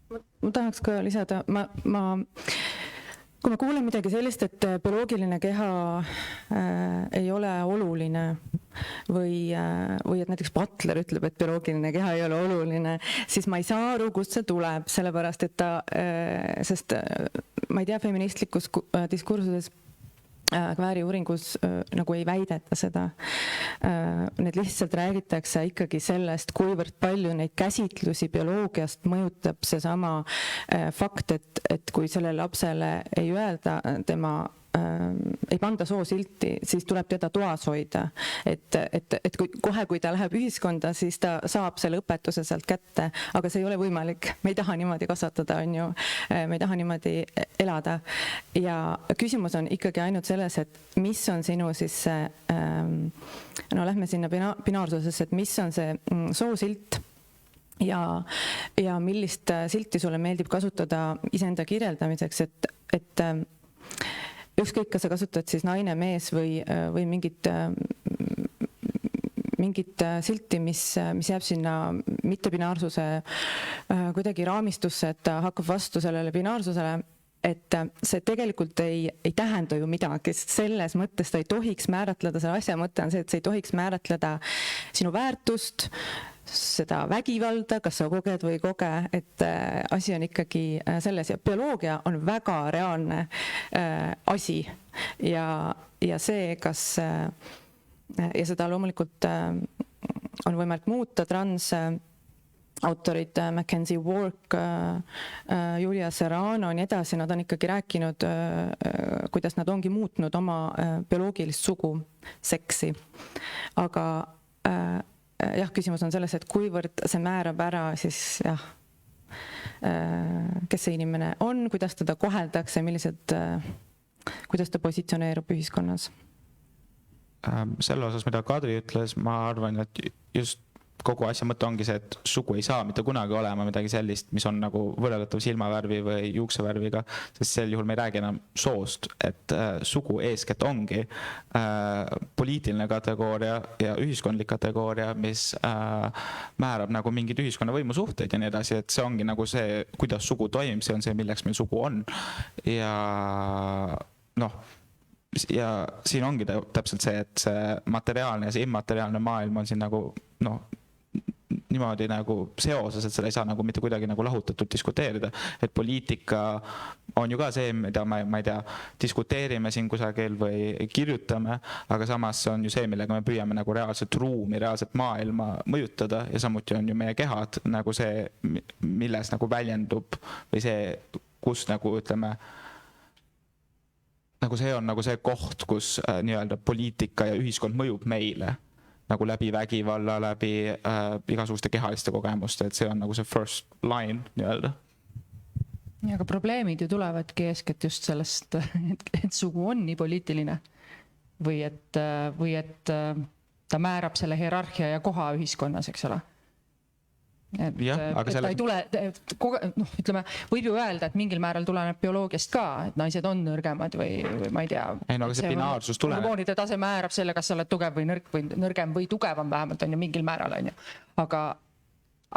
Ma tahaks ka lisada, kui ma kuulen midagi sellist, et bioloogiline keha ei ole oluline või et näiteks Butler ütleb, et bioloogiline keha ei ole oluline, siis ma ei saa aru, kust see tuleb, sellepärast, et sest ma ei tea, feministlikus diskursuses kvääriuuringus nagu ei väideta seda. Need lihtsalt räägitakse ikkagi sellest, kuivõrd palju neid käsitlusi bioloogiast mõjutab see sama fakt, et kui selle lapsele ei öelda tema ei panda soosilti, siis tuleb teda toas hoida. Et kui ta läheb ühiskonda, siis ta saab selle õpetuse sealt kätte, aga see ei ole võimalik. Me ei taha niimoodi kasvatada, on ju. Me ei taha niimoodi elada. Ja küsimus on ikkagi ainult selles, et mis on sinu siis see, lähme sinna binaarsusesse, et mis on see soosilt ja millist silti sulle meeldib kasutada iseenda kirjeldamiseks, et ükskõik, kas sa kasutad siis naine, mees või mingit silti, mis jääb sinna mittebinaarsuse kuidagi raamistusse, et ta hakkab vastu sellele binaarsusele, et see tegelikult ei tähenda ju midagi, sest selles mõttes ta ei tohiks määratleda, selle asja mõte on see, et see ei tohiks määratleda sinu väärtust, seda vägivalda, kas sa koged või ei koge, et asi on ikkagi selles ja bioloogia on väga reaalne asi ja see, kas ja seda loomulikult on võimalik muuta autorid Mackenzie Wark, Julia Serrano ja nii edasi, nad on ikkagi rääkinud, kuidas nad ongi muutnud oma bioloogilist sugu, seksi. Aga jah, küsimus on selles, et kuivõrd see määrab ära siis jah, kes see inimene on, kuidas teda koheldakse, kuidas ta positsioneerub ühiskonnas? Selle osas, mida Kadri ütles, ma arvan, et just kogu asja mõte ongi see, et sugu ei saa mitte kunagi olema midagi sellist, mis on nagu võrreldav silmavärvi või juuksevärviga, sest sel juhul me ei räägi enam soost, et sugu eeskätt ongi poliitiline kategooria ja ühiskondlik kategooria, mis määrab nagu mingid ühiskonna võimusuhteid ja nii edasi, et see ongi nagu see, kuidas sugu toimib, see on see, milleks meil sugu on. Ja ja siin ongi täpselt see, et see materiaalne ja see immateriaalne maailm on siin nagu niimoodi nagu seoses, et seda ei saa nagu mitte kuidagi nagu lahutatult diskuteerida, et poliitika on ju ka see, mida ma ei tea, diskuteerime siin kusagil või kirjutame, aga samas see on ju see, millega me püüame nagu reaalset ruumi, reaalset maailma mõjutada ja samuti on ju meie kehad nagu see, milles nagu väljendub või see, kus nagu ütleme, nagu see on nagu see koht, kus nii-öelda poliitika ja ühiskond mõjub meile nagu läbi vägivalla, läbi igasuguste kehaliste kogemuste, et see on nagu see first line nii-öelda. Ja aga probleemid ju tulevadki eeskätt just sellest, et sugu on nii poliitiline või et ta määrab selle hierarhia ja koha ühiskonnas, eks ole. Et ta ei tule, ütleme, võib ju öelda, et mingil määral tuleneb bioloogiast ka, et naised on nõrgemad või ma ei tea. Ei, no, aga see binaarsus tuleneb. Hormoonide tase määrab selle, kas sa oled tugev või nõrgem või tugevam vähemalt on ju mingil määral on ju.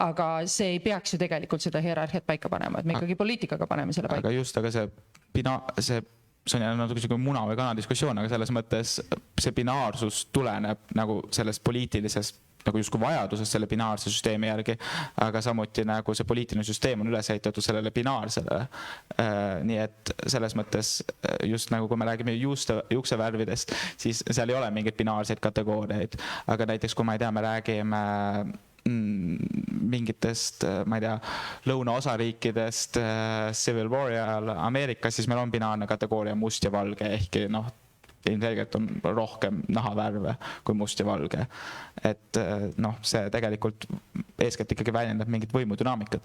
Aga see ei peaks ju tegelikult seda hierarhiat paika panema, et me ikkagi poliitikaga paneme selle paika. Aga just, aga see on natuke muna või kana diskussioon, aga selles mõttes see binaarsus tuleneb nagu sellest poliitilisest nagu justkui vajadusest selle binaarse süsteemi järgi, aga samuti nagu see poliitiline süsteem on üles ehitatud sellele binaarsele. Nii et selles mõttes just nagu kui me räägime juuksevärvidest, siis seal ei ole mingeid binaarseid kategooriaid, aga näiteks kui ma ei tea, me räägime mingitest, ma ei tea, lõunaosariikidest Civil War ajal Ameerikas, siis meil on binaarne kategooria must ja valge, ehkki ilmselgelt on rohkem nahavärve kui must ja valge. Et see tegelikult eeskätt ikkagi väljendab mingit võimudünaamikat.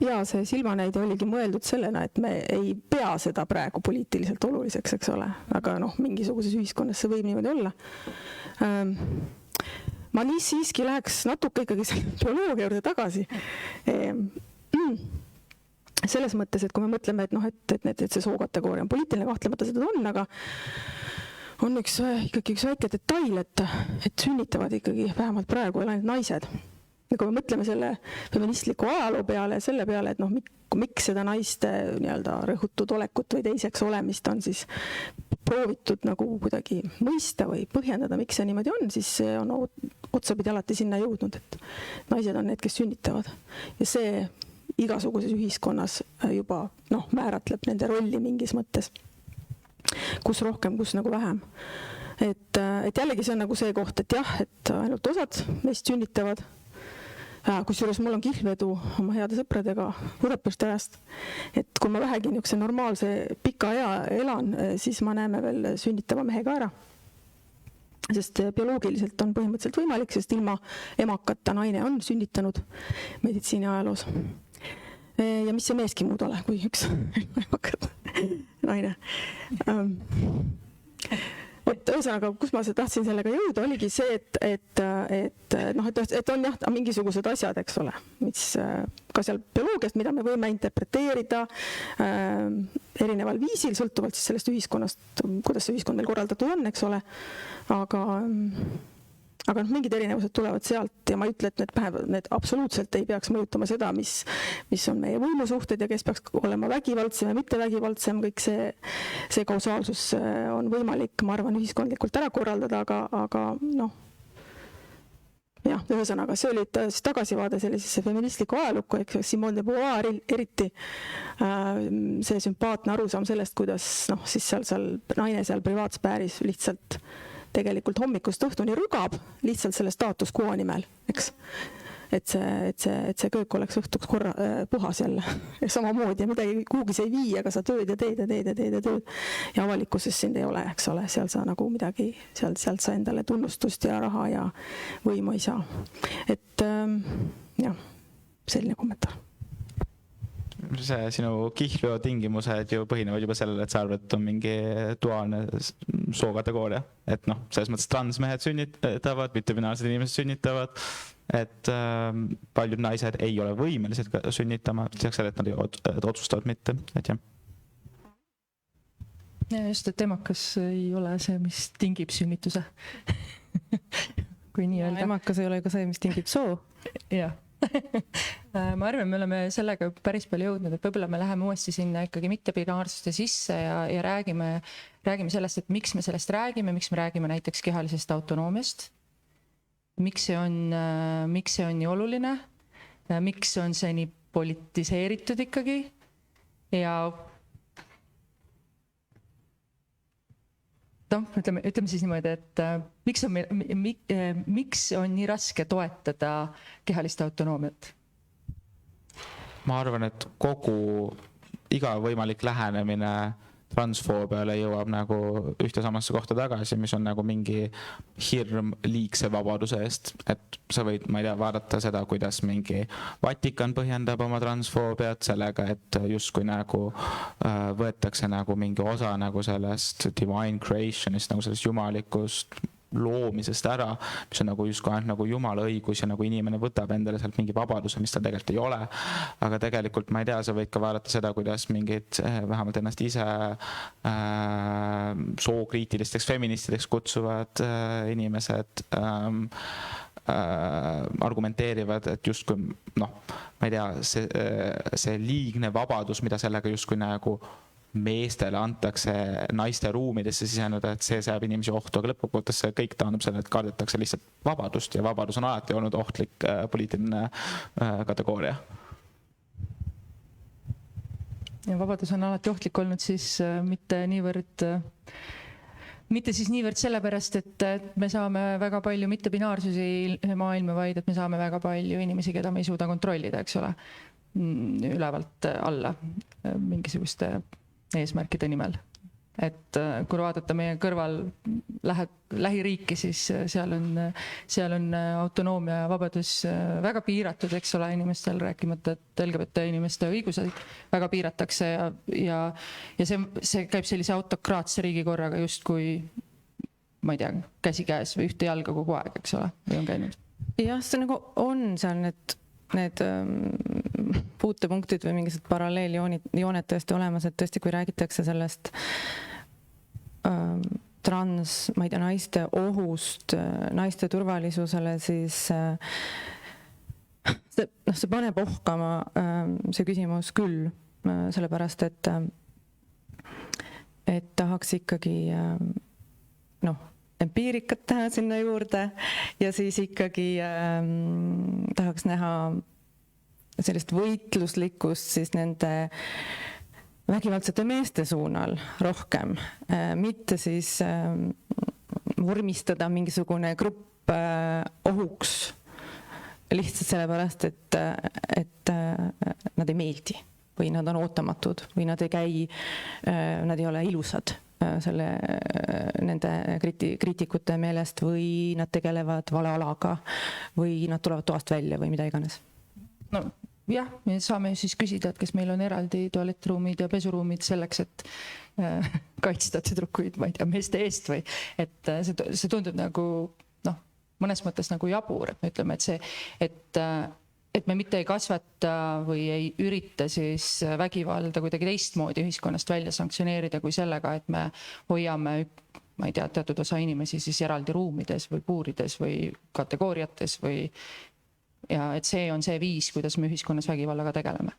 Ja see silmanäide oligi mõeldud sellena, et me ei pea seda praegu poliitiliselt oluliseks, eks ole, aga mingisuguses ühiskonnas see võib niimoodi olla. Ma siiski läheks natuke ikkagi bioloogia juurde tagasi. Selles mõttes, et kui me mõtleme, et see sookategooria on poliitiline, kahtlemata seda on, aga on ikkagi üks väike detail, et sünnitavad ikkagi vähemalt praegu ainult naised. Ja kui me mõtleme selle feministliku ajaloo peale ja selle peale, et miks seda naiste nii-öelda rõhutud olekut või teiseks olemist on siis proovitud nagu kuidagi mõista või põhjendada, miks see niimoodi on, siis see on otsapidi alati sinna jõudnud, et naised on need, kes sünnitavad. Ja see igasuguses ühiskonnas juba määratleb nende rolli mingis mõttes. Kus rohkem, kus nagu vähem. Et jällegi see on nagu see koht, et jah, et ainult osad meist sünnitavad. Kusjuures mul on kihlvedu oma heade sõpradega Budapesti ajast. Et kui ma vähegi niisuguse normaalse pika ea elan, siis ma näeme veel sünnitava mehe ka ära. Sest bioloogiliselt on põhimõtteliselt võimalik, sest ilma emakata naine on sünnitanud meditsiini ajaloos. Ja mis see meeski muud ole, kui üks naine. Ühesõnaga, kus ma tahtsin sellega jõuda, oligi see, et on jah mingisugused asjad, eks ole, mis ka seal bioloogiast, mida me võime interpreteerida erineval viisil, sõltuvalt siis sellest ühiskonnast, kuidas see ühiskond meil korraldatud on, eks ole, aga mingid erinevused tulevad sealt ja ma ei ütle, et need absoluutselt ei peaks mõjutama seda, mis on meie võimusuhted ja kes peaks olema vägivaldsem ja mitte vägivaldsem, kõik see kausaalsus on võimalik, ma arvan, ühiskondlikult ära korraldada, aga jah, ühesõnaga, see oli tagasivaade sellisesse feministliku ajalukku, ehk Simone de Beauvoir eriti see sümpaatne arusaam sellest, kuidas siis seal naine seal privaatsfääris lihtsalt tegelikult hommikust õhtuni rügab lihtsalt selle status quo nimel, eks? Et see köök oleks õhtuks puhas jälle ja samamoodi ja midagi kuhugi see ei vii, aga sa tööd ja teed. Ja avalikkuses sind ei ole, eks ole, seal sa nagu midagi, sealt sa endale tunnustust ja raha ja võimu ei saa. Et jah, selline kommentaar. see sinu kihlveo tingimused ju põhinevad juba sellele, et sa arvad, et on mingi duaalne sookategooria. Et noh, selles mõttes transmehed sünnitavad, mittebinaarsed inimesed sünnitavad, et paljud naised ei ole võimelised sünnitama, lisaks selle, et nad otsustavad mitte, et jah. Ja just, et emakas ei ole see, mis tingib sünnituse. Kui nii öelda. Emakas ei ole ka see, mis tingib soo. Jah. Ma arvan, me oleme sellega päris palju jõudnud, et võib-olla me läheme uuesti sinna ikkagi mittebinaarsuste sisse ja räägime sellest, et miks me sellest räägime, miks me räägime näiteks kehalisest autonoomiast, miks see on nii oluline, miks on see nii politiseeritud ikkagi ja ütleme siis niimoodi, et miks on nii raske toetada kehalist autonoomiat? Ma arvan, et iga võimalik lähenemine transfoobiale jõuab nagu ühte samasse kohta tagasi, mis on nagu mingi hirm liigse vabaduse eest, et sa võid, ma ei tea, vaadata seda, kuidas mingi Vatikan põhjendab oma transfoobiat sellega, et justkui nagu võetakse nagu mingi osa nagu sellest divine creationist, nagu sellest jumalikust loomisest ära, mis on nagu justkui ainult nagu jumala õigus ja nagu inimene võtab endale sealt mingi vabaduse, mis ta tegelikult ei ole. Aga tegelikult ma ei tea, sa võid ka vaadata seda, kuidas mingid vähemalt ennast ise sookriitilisteks feministideks kutsuvad inimesed argumenteerivad, et justkui noh, ma ei tea, see liigne vabadus, mida sellega justkui nagu meestele antakse naiste ruumidesse siseneda, et see seab inimesi ohtu, aga lõppkokkuvõttes see kõik taandub selle, et kardetakse lihtsalt vabadust ja vabadus on alati olnud ohtlik poliitiline kategooria. Ja vabadus on alati ohtlik olnud siis mitte siis niivõrd sellepärast, et me saame väga palju mittebinaarsusi maailma, vaid et me saame väga palju inimesi, keda me ei suuda kontrollida, eks ole, ülevalt alla mingisuguste eesmärkide nimel. Et kui vaadata meie kõrval lähiriiki, siis seal on autonoomia ja vabadus väga piiratud, eks ole, inimestel, rääkimata, et LGBT inimeste õigused väga piiratakse ja see käib sellise autokraatse riigikorraga justkui, ma ei tea, käsikäes või ühte jalga kogu aeg, eks ole, või on käinud? Jah, see nagu on seal need puutepunktid või mingisugused paralleeljooned tõesti olemas, et tõesti, kui räägitakse sellest ma ei tea, naiste ohust, naiste turvalisusele, siis see paneb ohkama see küsimus küll, sellepärast, et tahaks ikkagi empiirikat teha sinna juurde ja siis ikkagi tahaks näha sellist võitluslikkust siis nende vägivaldsete meeste suunal rohkem, mitte siis vormistada mingisugune grupp ohuks lihtsalt sellepärast, et nad ei meeldi või nad on ootamatud või nad ei ole ilusad nende kriitikute meelest või nad tegelevad vale alaga või nad tulevad toast välja või mida iganes. No jah, me saame siis küsida, et kas meil on eraldi tualettruumid ja pesuruumid selleks, et kaitsta tüdrukuid, ma ei tea, meeste eest või et see tundub nagu mõnes mõttes nagu jabur, et me ütleme, et me mitte ei kasvata või ei ürita siis vägivalda kuidagi teistmoodi ühiskonnast välja sanktsioneerida kui sellega, et me hoiame, ma ei tea, teatud osa inimesi siis eraldi ruumides või puurides või kategooriates ja et see on see viis, kuidas me ühiskonnas vägivallaga tegeleme.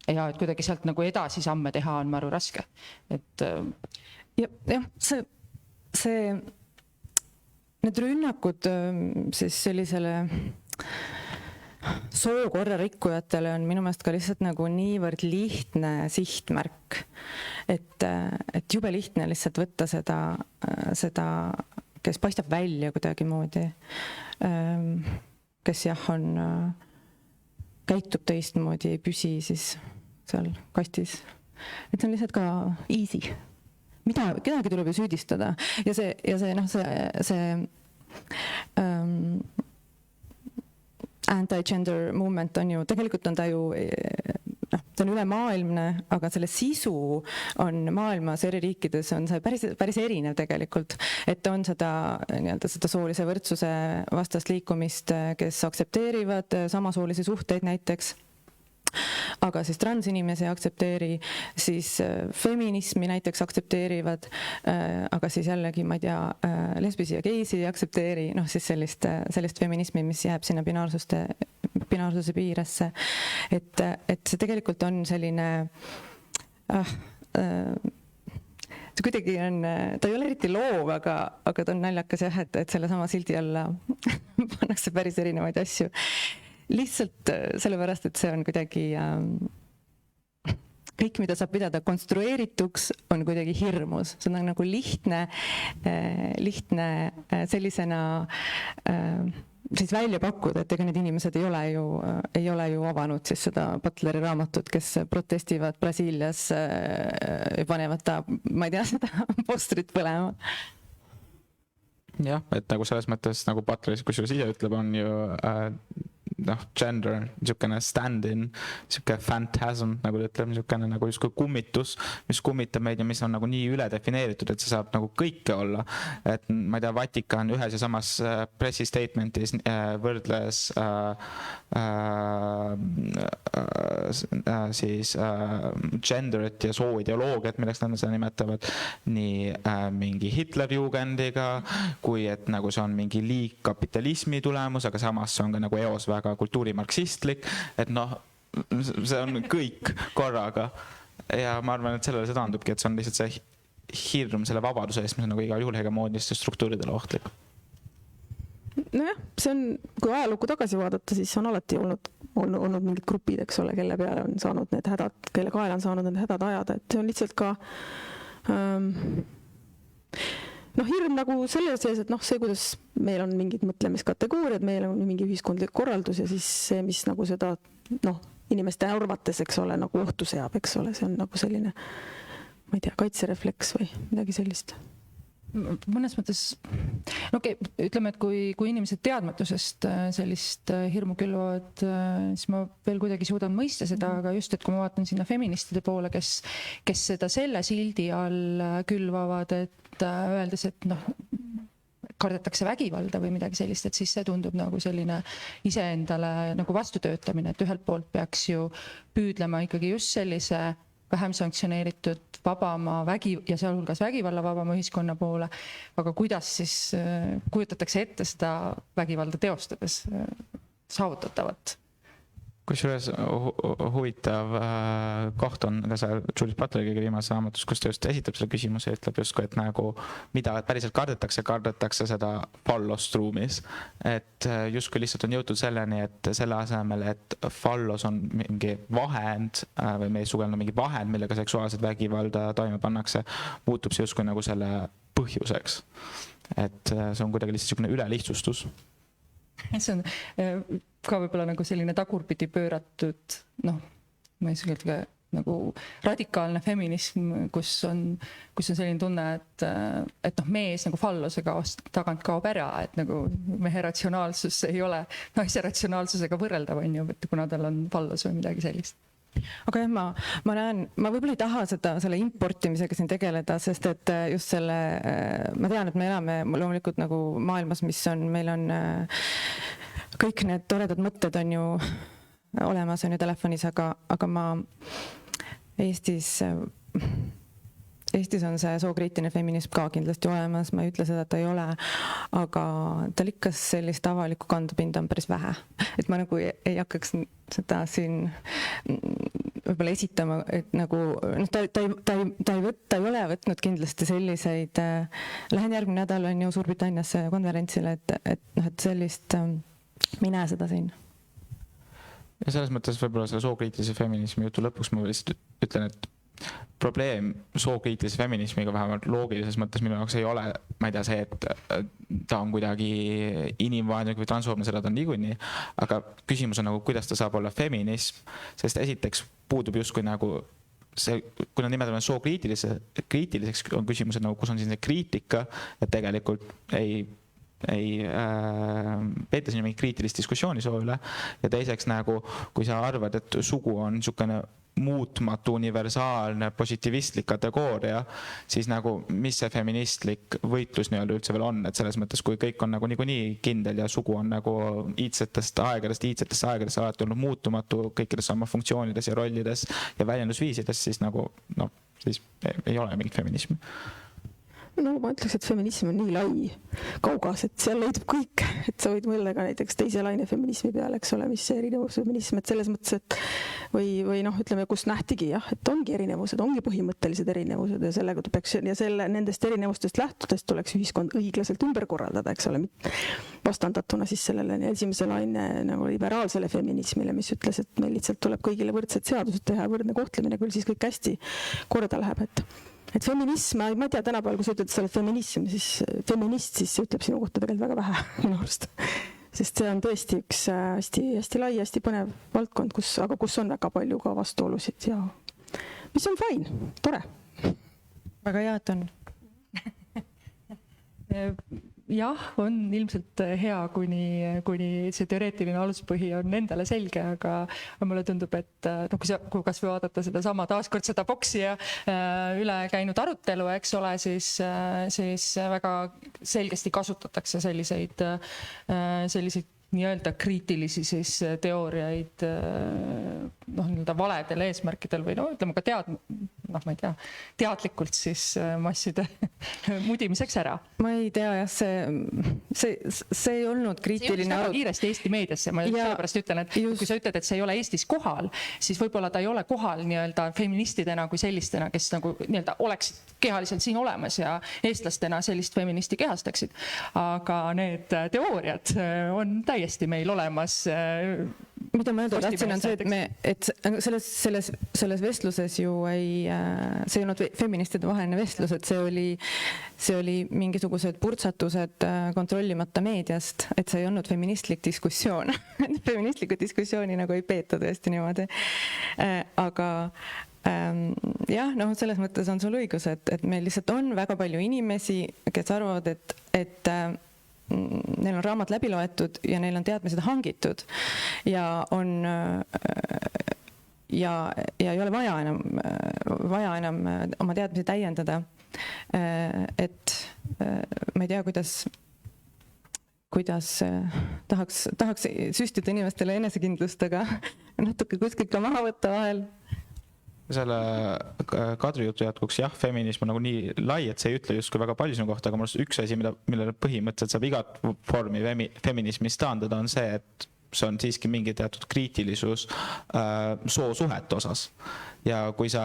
Ja et kuidagi sealt nagu edasi samme teha on maru raske. Jah, need rünnakud siis sellisele sookorra rikkujatele on minu meelest ka lihtsalt nagu niivõrd lihtne sihtmärk, et jube lihtne lihtsalt võtta seda, kes paistab välja kuidagi moodi, kes jah käitub teistmoodi, ei püsi siis seal kastis. Et see on lihtsalt ka easy. Kedagi tuleb ju süüdistada ja see anti-gender movement on ju, tegelikult on ta ju ta on ülemaailmne, aga selle sisu on maailmas eri riikides on see päris erinev tegelikult, et on seda nii-öelda seda soolise võrdsuse vastast liikumist, kes aktsepteerivad samasoolisi suhteid näiteks, aga siis transinimesi ei aktsepteeri, siis feminismi näiteks aktsepteerivad, aga siis jällegi, ma ei tea, lesbisi ja geisi ei aktsepteeri, noh siis sellist feminismi, mis jääb sinna binaarsuse piiresse. Et see tegelikult on selline see kuidagi on, ta ei ole eriti loov, aga ta on naljakas jah, et sellesama sildi alla pannakse päris erinevaid asju. Lihtsalt sellepärast, et see on kuidagi kõik, mida saab pidada konstrueerituks, on kuidagi hirmus. See on nagu lihtne sellisena siis välja pakkuda, et ega need inimesed ei ole ju avanud siis seda Butleri raamatut, kes protestivad Brasiilias ja panevad ta, ma ei tea, seda postrit põlema. Jah, et nagu selles mõttes, nagu Butler, kusjuures ise ütleb, on ju gender, niisugune stand-in, niisugune fantasm, nagu ta ütleb, niisugune nagu justkui kummitus, mis kummitab meid ja mis on nagu nii üle defineeritud, et see saab nagu kõike olla. Et ma ei tea, Vatikan ühes ja samas pressistatementis võrdles siis genderit ja sooideoloogiat, milleks nad seda nimetavad, nii mingi Hitlerjugendiga, kui et nagu see on mingi liik kapitalismi tulemus, aga samas see on ka nagu eos väga kultuurimarksistlik, et noh, see on kõik korraga. Ja ma arvan, et sellele see taandubki, et see on lihtsalt see hirm selle vabaduse eest, mis on nagu igal juhul hegemooniliste struktuuridele ohtlik. Nojah, see on, kui ajalukku tagasi vaadata, siis on alati olnud mingid grupid, eks ole, kelle peale on saanud need hädad, kelle kaela on saanud need hädad ajada, et see on lihtsalt ka hirm nagu selle sees, et see, kuidas meil on mingid mõtlemiskategooriad, meil on mingi ühiskondlik korraldus ja siis see, mis nagu seda, inimeste arvates, eks ole, nagu ohtu seab, eks ole, see on nagu selline, ma ei tea, kaitserefleks või midagi sellist. Mõnes mõttes, ütleme, et kui inimesed teadmatusest sellist hirmu külvavad, siis ma veel kuidagi suudan mõista seda, aga just, et kui ma vaatan sinna feministide poole, kes seda selle sildi all külvavad, et öeldes, et kardetakse vägivalda või midagi sellist, et siis see tundub nagu selline iseendale nagu vastutöötamine, et ühelt poolt peaks ju püüdlema ikkagi just sellise vähem sanktsioneeritud vabama ja sealhulgas vägivalla vabama ühiskonna poole, aga kuidas siis kujutatakse ette seda vägivalda teostades saavutatavat? Kusjuures huvitav koht on ka see Judith Butleri kõige viimases raamatus, kus ta just esitab selle küsimuse ja ütleb justkui, et nagu mida päriselt kardetakse seda fallost ruumis. Et justkui lihtsalt on jõutud selleni, et selle asemel, et fallos on mingi vahend või meie sugelne mingi vahend, millega seksuaalset vägivalda toime pannakse, muutub see justkui nagu selle põhjuseks. Et see on kuidagi lihtsalt ülelihtsustus. See on ka võib-olla nagu selline tagurpidi pööratud, ma ei saa öelda nagu radikaalne feminism, kus on selline tunne, et mees nagu fallosega tagant kaob ära, et nagu mehe ratsionaalsus ei ole naise ratsionaalsusega võrreldav, kuna tal on fallos või midagi sellist. Aga jah, ma näen, ma võib-olla ei taha selle importimisega siin tegeleda, sest et just ma tean, et me elame loomulikult nagu maailmas, meil on kõik need toredad mõtted on ju olemas, on ju telefonis, aga ma Eestis on see sookriitiline feminism ka kindlasti olemas, ma ei ütle seda, et ta ei ole, aga tal ikka sellist avalikku kandupinda on päris vähe. Et ma nagu ei hakkaks seda siin võib-olla esitama, et nagu ta ei ole võtnud kindlasti selliseid, lähen järgmine nädal on ju Suurbritanniasse konverentsile, et sellist, ma ei näe seda siin. Ja selles mõttes võib-olla selle sookriitilise feminismi jutu lõpuks ma lihtsalt ütlen, et probleem sookriitilise feminismiga vähemalt loogilises mõttes minu jaoks ei ole, ma ei tea, see, et ta on kuidagi inimvaenulik või transfoobne, seda ta on niikuinii, aga küsimus on nagu, kuidas ta saab olla feminism, sest esiteks puudub justkui nagu see, kui nad nimetame sookriitiliseks, on küsimus, et nagu, kus on siin see kriitika, et tegelikult peeta siin mingit kriitilist diskussiooni soo üle ja teiseks nagu, kui sa arvad, et sugu on niisugune muutmatu, universaalne, positiivistlik kategooria, siis nagu, mis see feministlik võitlus nii-öelda üldse veel on, et selles mõttes, kui kõik on nagu niikuinii kindel ja sugu on nagu iidsetesse aegadesse alati olnud muutumatu kõikides oma funktsioonides ja rollides ja väljendusviisides, siis nagu, no, siis ei ole mingit feminismi. No ma ütleks, et feminism on nii lai kaugas, et seal leidub kõik, et sa võid mõelda ka näiteks teise laine feminismi peale, eks ole, mis see erinevus feminism, et selles mõttes, et või noh, ütleme, kus nähtigi jah, et ongi erinevused, ongi põhimõttelised erinevused ja sellega peaks ja nendest erinevustest lähtudest tuleks ühiskond õiglaselt ümber korraldada, eks ole, vastandatuna siis sellele esimese laine nagu liberaalsele feminismile, mis ütles, et meil lihtsalt tuleb kõigile võrdsed seadused teha, võrdne kohtlemine, küll siis kõik hästi korda läheb, et feminism, ma ei tea, tänapäeval, kui sa ütled, et sa oled feminism, siis feminist, siis see ütleb sinu kohta tegelikult väga vähe minu arust. Sest see on tõesti üks hästi lai, hästi põnev valdkond, aga kus on väga palju ka vastuolusid ja mis on fine, tore. Väga hea, et on. Jah, on ilmselt hea, kuni see teoreetiline aluspõhi on endale selge, aga mulle tundub, et no, kui kas või vaadata taaskord seda boksi ja üle käinud arutelu, eks ole, siis väga selgesti kasutatakse selliseid nii-öelda kriitilisi siis teooriaid nii-öelda valedel eesmärkidel või no ütleme ka ma ei tea, teadlikult siis masside mudimiseks ära. Ma ei tea, jah, see ei olnud kriitiline. See jõudis kiiresti Eesti meediasse, ma sellepärast ütlen, et kui sa ütled, et see ei ole Eestis kohal, siis võib-olla ta ei ole kohal nii-öelda feministidena kui sellistena, kes nagu nii-öelda oleksid kehaliselt siin olemas ja eestlastena sellist feministi kehastaksid. Aga need teooriad on täiesti meil olemas. Mida ma öelda tahtsin on see, et selles vestluses ju see ei olnud feministide vaheline vestlus, et see oli mingisugused purtsatused kontrollimata meediast, et see ei olnud feministlik diskussioon. Feministlikku diskussiooni nagu ei peeta tõesti niimoodi. Aga jah, noh, selles mõttes on sul õigus, et meil lihtsalt on väga palju inimesi, kes arvavad, et neil on raamat läbi loetud ja neil on teadmised hangitud ja ei ole vaja enam oma teadmisi täiendada. Et ma ei tea, kuidas tahaks süstida inimestele enesekindlust, aga natuke kuskilt ka maha võtta vahel. Selle Kadri jutu jätkuks, jah, feminism on nagu nii lai, et see ei ütle justkui väga palju sinu kohta, aga mul üks asi, millele põhimõtteliselt saab igat vormi feminismist taandada, on see, et see on siiski mingi teatud kriitilisus soosuhete osas. Ja kui sa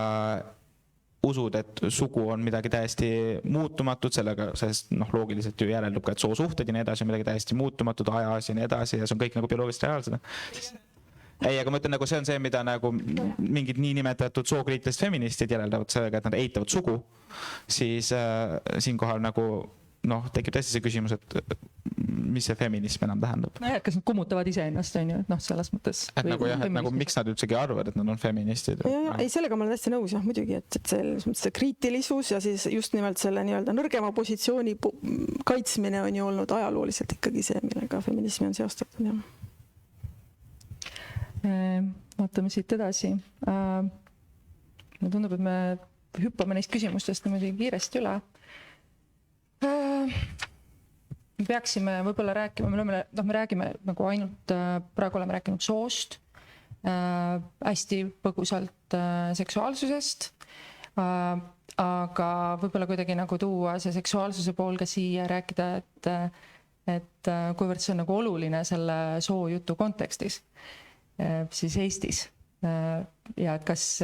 usud, et sugu on midagi täiesti muutumatut, sellega loogiliselt ju järeldub ka, et soosuhted ja nii edasi on midagi täiesti muutumatut ajas ja nii edasi ja see on kõik nagu bioloogiliselt reaalsed. Ei, aga ma ütlen, nagu see on see, mida nagu mingid niinimetatud sookriitilised feministid järeldavad sellega, et nad eitavad sugu, siis siinkohal nagu tekib tõesti see küsimus, et mis see feminism enam tähendab. No jah, kas nad kummutavad iseennast, on ju, et selles mõttes. Et nagu jah, et nagu miks nad üldsegi arvavad, et nad on feministid? Ei, sellega ma olen täiesti nõus, jah, muidugi, et see kriitilisus ja siis just nimelt selle nii-öelda nõrgema positsiooni kaitsmine on ju olnud ajalooliselt ikkagi see, millega feminismi on seostatud, jah. Vaatame siit edasi. Mulle tundub, et me hüppame neist küsimustest niimoodi kiiresti üle. Me peaksime võib-olla rääkima, me räägime nagu ainult, praegu oleme rääkinud soost, hästi põgusalt seksuaalsusest, aga võib-olla kuidagi nagu tuua see seksuaalsuse pool ka siia ja rääkida, et kuivõrd see on nagu oluline selle soojutu kontekstis. Siis Eestis ja et kas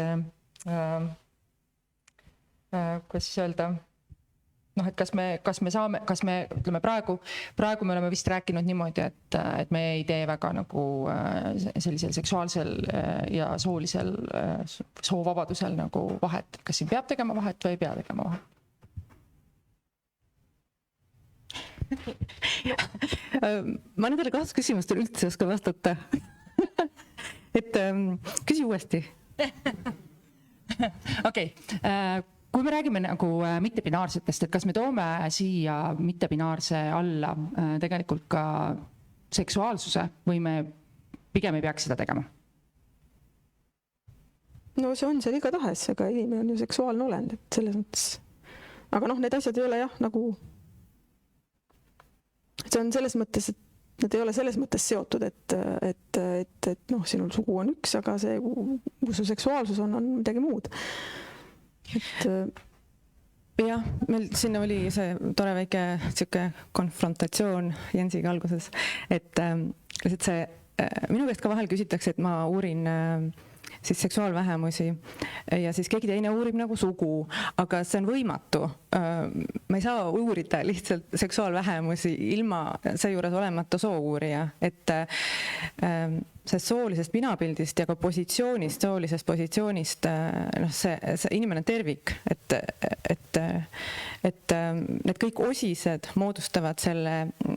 öelda, et kas me saame, ütleme praegu me oleme vist rääkinud niimoodi, et me ei tee väga nagu sellisel seksuaalsel ja soolisel soovabadusel nagu vahet, kas siin peab tegema vahet või ei pea tegema vahet? Ma nendele 2 küsimustele üldse oska vastata. Et küsi uuesti. Okei. kui me räägime nagu mittebinaarsetest, et kas me toome siia mittebinaarse alla tegelikult ka seksuaalsuse või me pigem ei peaks seda tegema? No see on seal igatahes, ega inimene on ju seksuaalne olend, et selles mõttes. Aga need asjad ei ole jah, nagu see on selles mõttes, et need ei ole selles mõttes seotud, et sinul sugu on üks, aga see, kus su seksuaalsus on midagi muud. Jah, meil sinna oli see tore väike siuke konfrontatsioon Jensiga alguses, et see minu käest ka vahel küsitakse, et ma uurin siis seksuaalvähemusi ja siis keegi teine uurib nagu sugu, aga see on võimatu. Ma ei saa uurida lihtsalt seksuaalvähemusi ilma seejuures olemata soo-uurija, et see soolisest minapildist ja ka positsioonist, soolisest positsioonist, see inimene on tervik, et need kõik osised moodustavad selle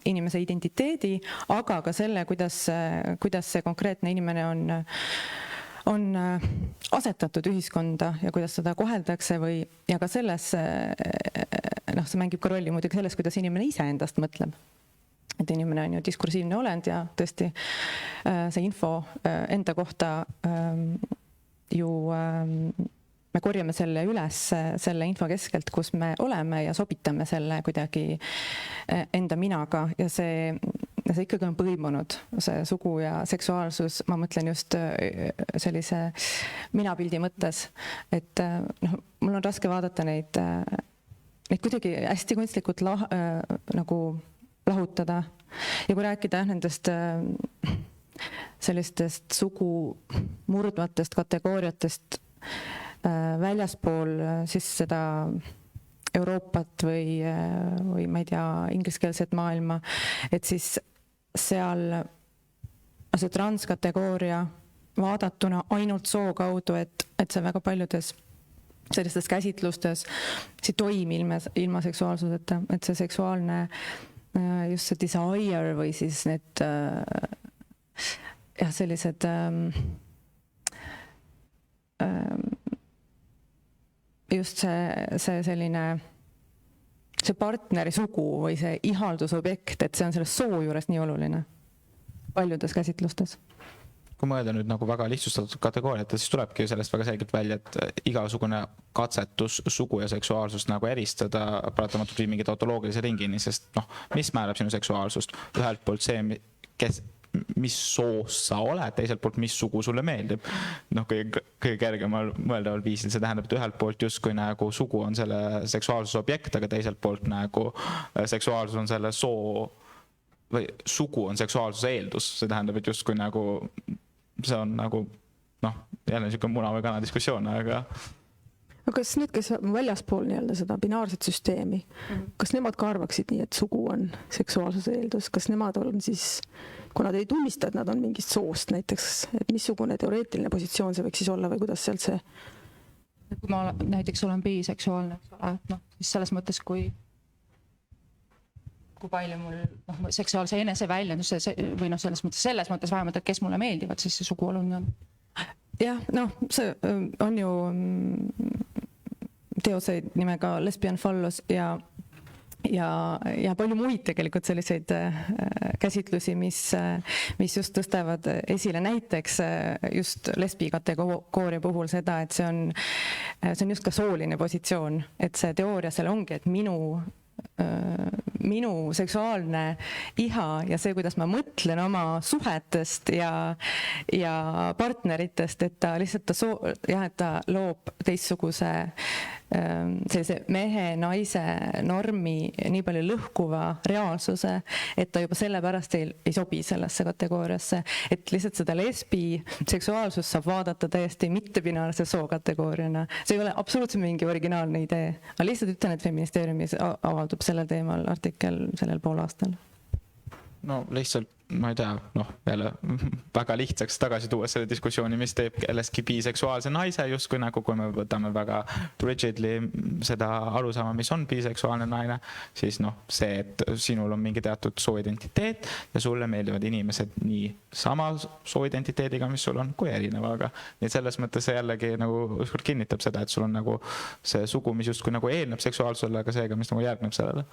inimese identiteedi, aga ka selle, kuidas see konkreetne inimene on asetatud ühiskonda ja kuidas seda koheldakse ja ka selles, see mängib ka rolli muidugi selles, kuidas inimene ise endast mõtleb. Et inimene on ju diskursiivne olend ja tõesti see info enda kohta ju me korjame selle üles selle info keskelt, kus me oleme ja sobitame selle kuidagi enda minaga ja see ikkagi on põimunud, see sugu ja seksuaalsus, ma mõtlen just sellise minapildi mõttes, et mul on raske vaadata neid kuidagi hästi kunstlikult nagu lahutada ja kui rääkida nendest sellistest sugu murdvatest kategooriatest väljaspool siis seda Euroopat või ma ei tea, ingliskeelset maailma, et siis seal see transkategooria vaadatuna ainult soo kaudu, et see väga paljudes sellistes käsitlustes see toimi ilma seksuaalsuseta, et see seksuaalne just see desire või siis need sellised just see selline see partneri sugu või see ihaldusobjekt, et see on selles soo juures nii oluline paljudes käsitlustes. Kui mõelda nüüd nagu väga lihtsustatud kategooriat, siis tulebki sellest väga selgelt välja, et igasugune katsetus sugu ja seksuaalsust nagu eristada paratamatult viib mingi tautoloogilise ringini, sest mis määrab sinu seksuaalsust? Ühelt poolt see, mis soost sa oled, teiselt poolt, mis sugu sulle meeldib. Kõige kergemal mõeldaval viisil see tähendab, et ühelt poolt justkui nagu sugu on selle seksuaalsuse objekt, aga teiselt poolt nagu seksuaalsus on selle soo või sugu on seksuaalsuse eeldus. See tähendab, et justkui nagu see on nagu jälle niisugune muna või kana diskussioon, aga kas need, kes on väljaspool nii-öelda seda binaarset süsteemi, kas nemad ka arvaksid nii, et sugu on seksuaalsuse eeldus, kas nemad on siis, kui nad ei tunnista, et nad on mingist soost näiteks, et missugune teoreetiline positsioon see võiks siis olla või kuidas sealt see? Kui ma näiteks olen biseksuaalne, siis selles mõttes, kui palju mul seksuaalse eneseväljenduse või selles mõttes vähemalt, et kes mulle meeldivad, siis see sugu oluline on. Jah, see on ju teoseid nimega Lesbian Fallos ja palju muid tegelikult selliseid käsitlusi, mis just tõstavad esile näiteks just lesbi kategooria puhul seda, et see on just ka sooline positsioon, et see teooria seal ongi, et minu seksuaalne iha ja see, kuidas ma mõtlen oma suhetest ja partneritest, et ta lihtsalt et ta loob teistsuguse sellise mehe, naise normi nii palju lõhkuva reaalsuse, et ta juba sellepärast ei sobi sellesse kategooriasse, et lihtsalt seda lesbi seksuaalsust saab vaadata täiesti mittebinaarse sookategooriana. See ei ole absoluutselt mingi originaalne idee, aga lihtsalt ütlen, et Feministeeriumis avaldub sellel teemal artikkel sellel poolaastal. Lihtsalt ma ei tea, jälle väga lihtsaks tagasi tuua selle diskussiooni, mis teeb kellestki biseksuaalse naise justkui nagu, kui me võtame väga rigidly seda arusaama, mis on biseksuaalne naine, siis see, et sinul on mingi teatud sooidentiteet ja sulle meeldivad inimesed nii sama sooidentiteediga, mis sul on, kui erinevaga. Nii selles mõttes see jällegi nagu ükskord kinnitab seda, et sul on nagu see sugu, mis justkui nagu eelneb seksuaalsusele, aga seega, mis nagu järgneb sellele.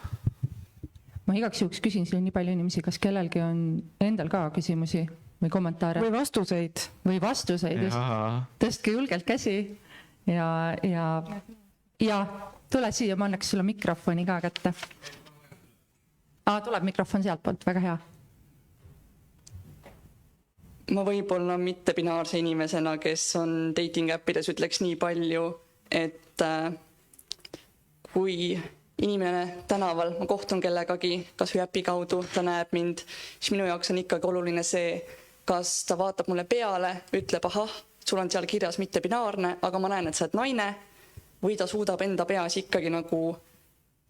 Ma igaks juhuks küsin siin nii palju inimesi, kas kellelgi on endal ka küsimusi või kommentaare? või vastuseid. Või vastuseid, just. Tõstke julgelt käsi ja tule siia, ma annaks sulle mikrofoni ka kätte. Tuleb mikrofon sealt poolt, väga hea. Ma võib-olla mittebinaarse inimesena, kes on dating appides, ütleks nii palju, et kui inimene tänaval, ma kohtun kellegagi, kas või äpi kaudu, ta näeb mind, siis minu jaoks on ikkagi oluline see, kas ta vaatab mulle peale, ütleb, ahah, sul on seal kirjas mittebinaarne, aga ma näen, et sa oled naine, või ta suudab enda peas ikkagi nagu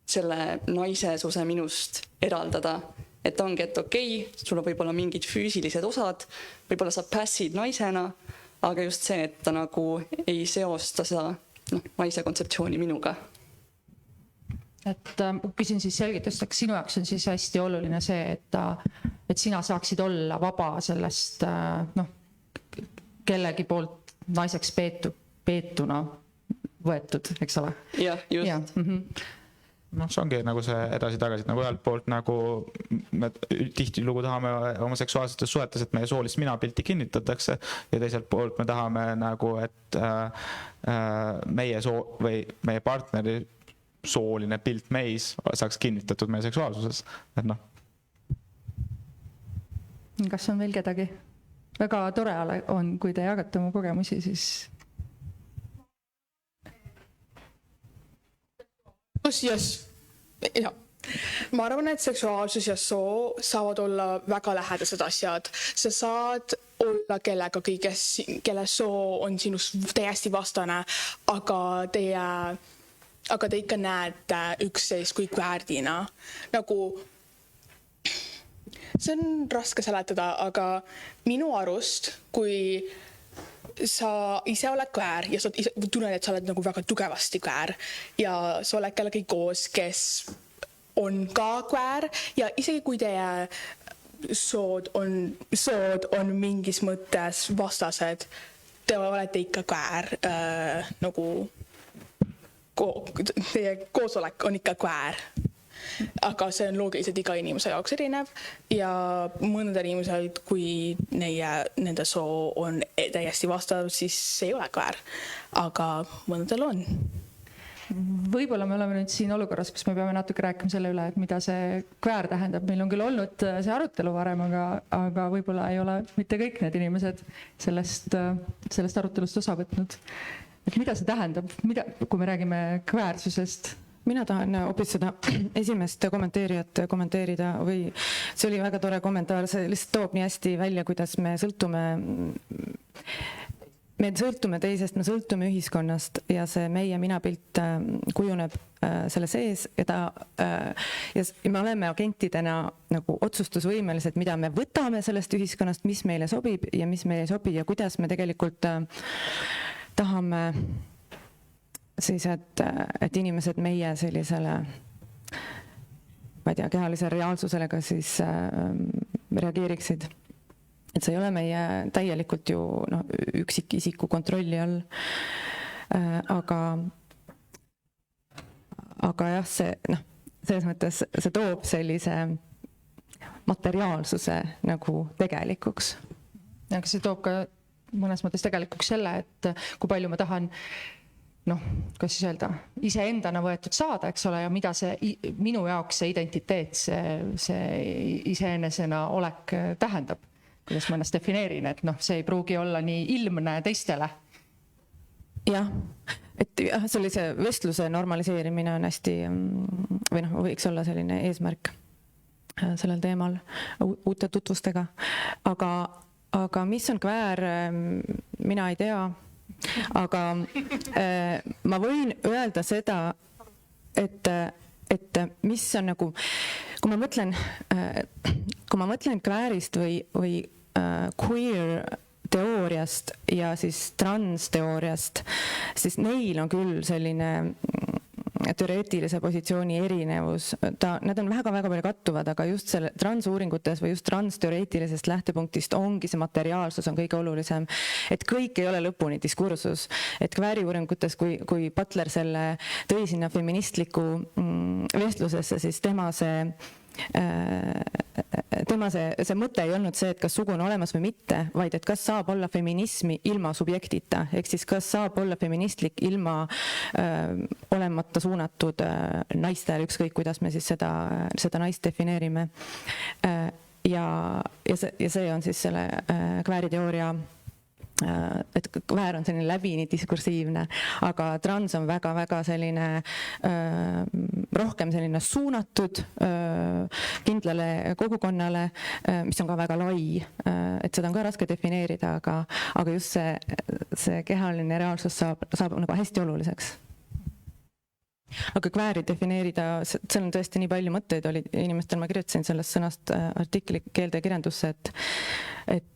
selle naisesuse minust eraldada. Et ongi, et okei, sul on võib-olla mingid füüsilised osad, võib-olla sa passid naisena, aga just see, et ta nagu ei seosta seda naise kontseptsiooni minuga. Et küsin siis selgitusteks, sinu jaoks on siis hästi oluline see, et sina saaksid olla vaba sellest kellegi poolt naiseks peetuna võetud, eks ole? Jah, just. See ongi nagu see edasi-tagasi, nagu ühelt poolt nagu me tihtilugu tahame homoseksuaalsetes suhetes, et meie soolist minapilti kinnitatakse ja teiselt poolt me tahame nagu, et meie partneri sooline pilt meis saaks kinnitatud meie seksuaalsuses. Kas on veel kedagi? Väga tore on, kui te jagate oma kogemusi, siis... Yes. Ja. Ma arvan, et seksuaalsus ja soo saavad olla väga lähedased asjad. Sa saad olla kellegagi, kelle soo on sinust täiesti vastane, aga te ikka näete üksteist kui kvärdina. Nagu, see on raske seletada, aga minu arust, kui sa ise oled kväär ja sa tunned, et sa oled nagu väga tugevasti kväär ja sa oled kellegi koos, kes on ka kväär ja isegi kui teie sood on mingis mõttes vastased, te olete ikka kväär, nagu teie koosolek on ikka kväär. Aga see on loogiliselt iga inimese jaoks erinev ja mõnedel inimesed, kui nende soo on täiesti vastav, siis see ei ole kväär, aga mõnedel on. Võib-olla me oleme nüüd siin olukorras, kus me peame natuke rääkima selle üle, et mida see kväär tähendab. Meil on küll olnud see arutelu varem, aga võib-olla ei ole mitte kõik need inimesed sellest arutelust osa võtnud. Et mida see tähendab, kui me räägime kväärsusest? Mina tahan hoopis seda esimest kommenteerijat kommenteerida või see oli väga tore kommentaar, see lihtsalt toob nii hästi välja, kuidas me sõltume teisest, me sõltume ühiskonnast ja see meie minapilt kujuneb selle sees ja me oleme agentidena nagu otsustusvõimelised, mida me võtame sellest ühiskonnast, mis meile sobib ja mis meile ei sobi ja kuidas me tegelikult tahame siis, et inimesed meie sellisele, ma ei tea, kehalise reaalsusele ka siis reageeriksid. Et see ei ole meie täielikult ju üksikisiku kontrolli all. Aga jah, selles mõttes see toob sellise materiaalsuse nagu tegelikuks. Aga see toob ka mõnes mõttes tegelikuks selle, et kui palju ma tahan kas siis öelda, iseendana võetud saada, eks ole, ja mida see minu jaoks see identiteet, see iseenesena olek tähendab, kuidas ma ennast defineerin, et see ei pruugi olla nii ilmne teistele. Jah, et sellise vestluse normaliseerimine on hästi, või võiks olla selline eesmärk sellel teemal uute tutvustega, aga mis on kväär, mina ei tea. Aga ma võin öelda seda, et et mis on nagu, kui ma mõtlen kväärist või queer teooriast ja siis transteooriast, siis neil on küll selline teoreetilise positsiooni erinevus. Need on väga-väga palju kattuvad, aga just selle transuuringutes või just transteoreetilisest lähtepunktist ongi see materiaalsus on kõige olulisem. Et kõik ei ole lõpuni diskursus. Et kvääriuuringutes, kui Butler selle tõi sinna feministliku vestlusesse, siis tema see mõte ei olnud see, et kas sugu on olemas või mitte, vaid et kas saab olla feminismi ilma subjektita, ehk siis kas saab olla feministlik ilma olemata suunatud naistele, ükskõik kuidas me siis seda naist defineerime. Ja see on siis selle kvääriteooria, et kväär on selline läbini diskursiivne, aga trans on väga-väga selline rohkem selline suunatud kindlale kogukonnale, mis on ka väga lai, et seda on ka raske defineerida, aga just see kehaline reaalsus saab nagu hästi oluliseks. Aga kvääri defineerida, seal on tõesti nii palju mõtteid oli inimestel, ma kirjutasin sellest sõnast artikli keelde ja kirjandusse, et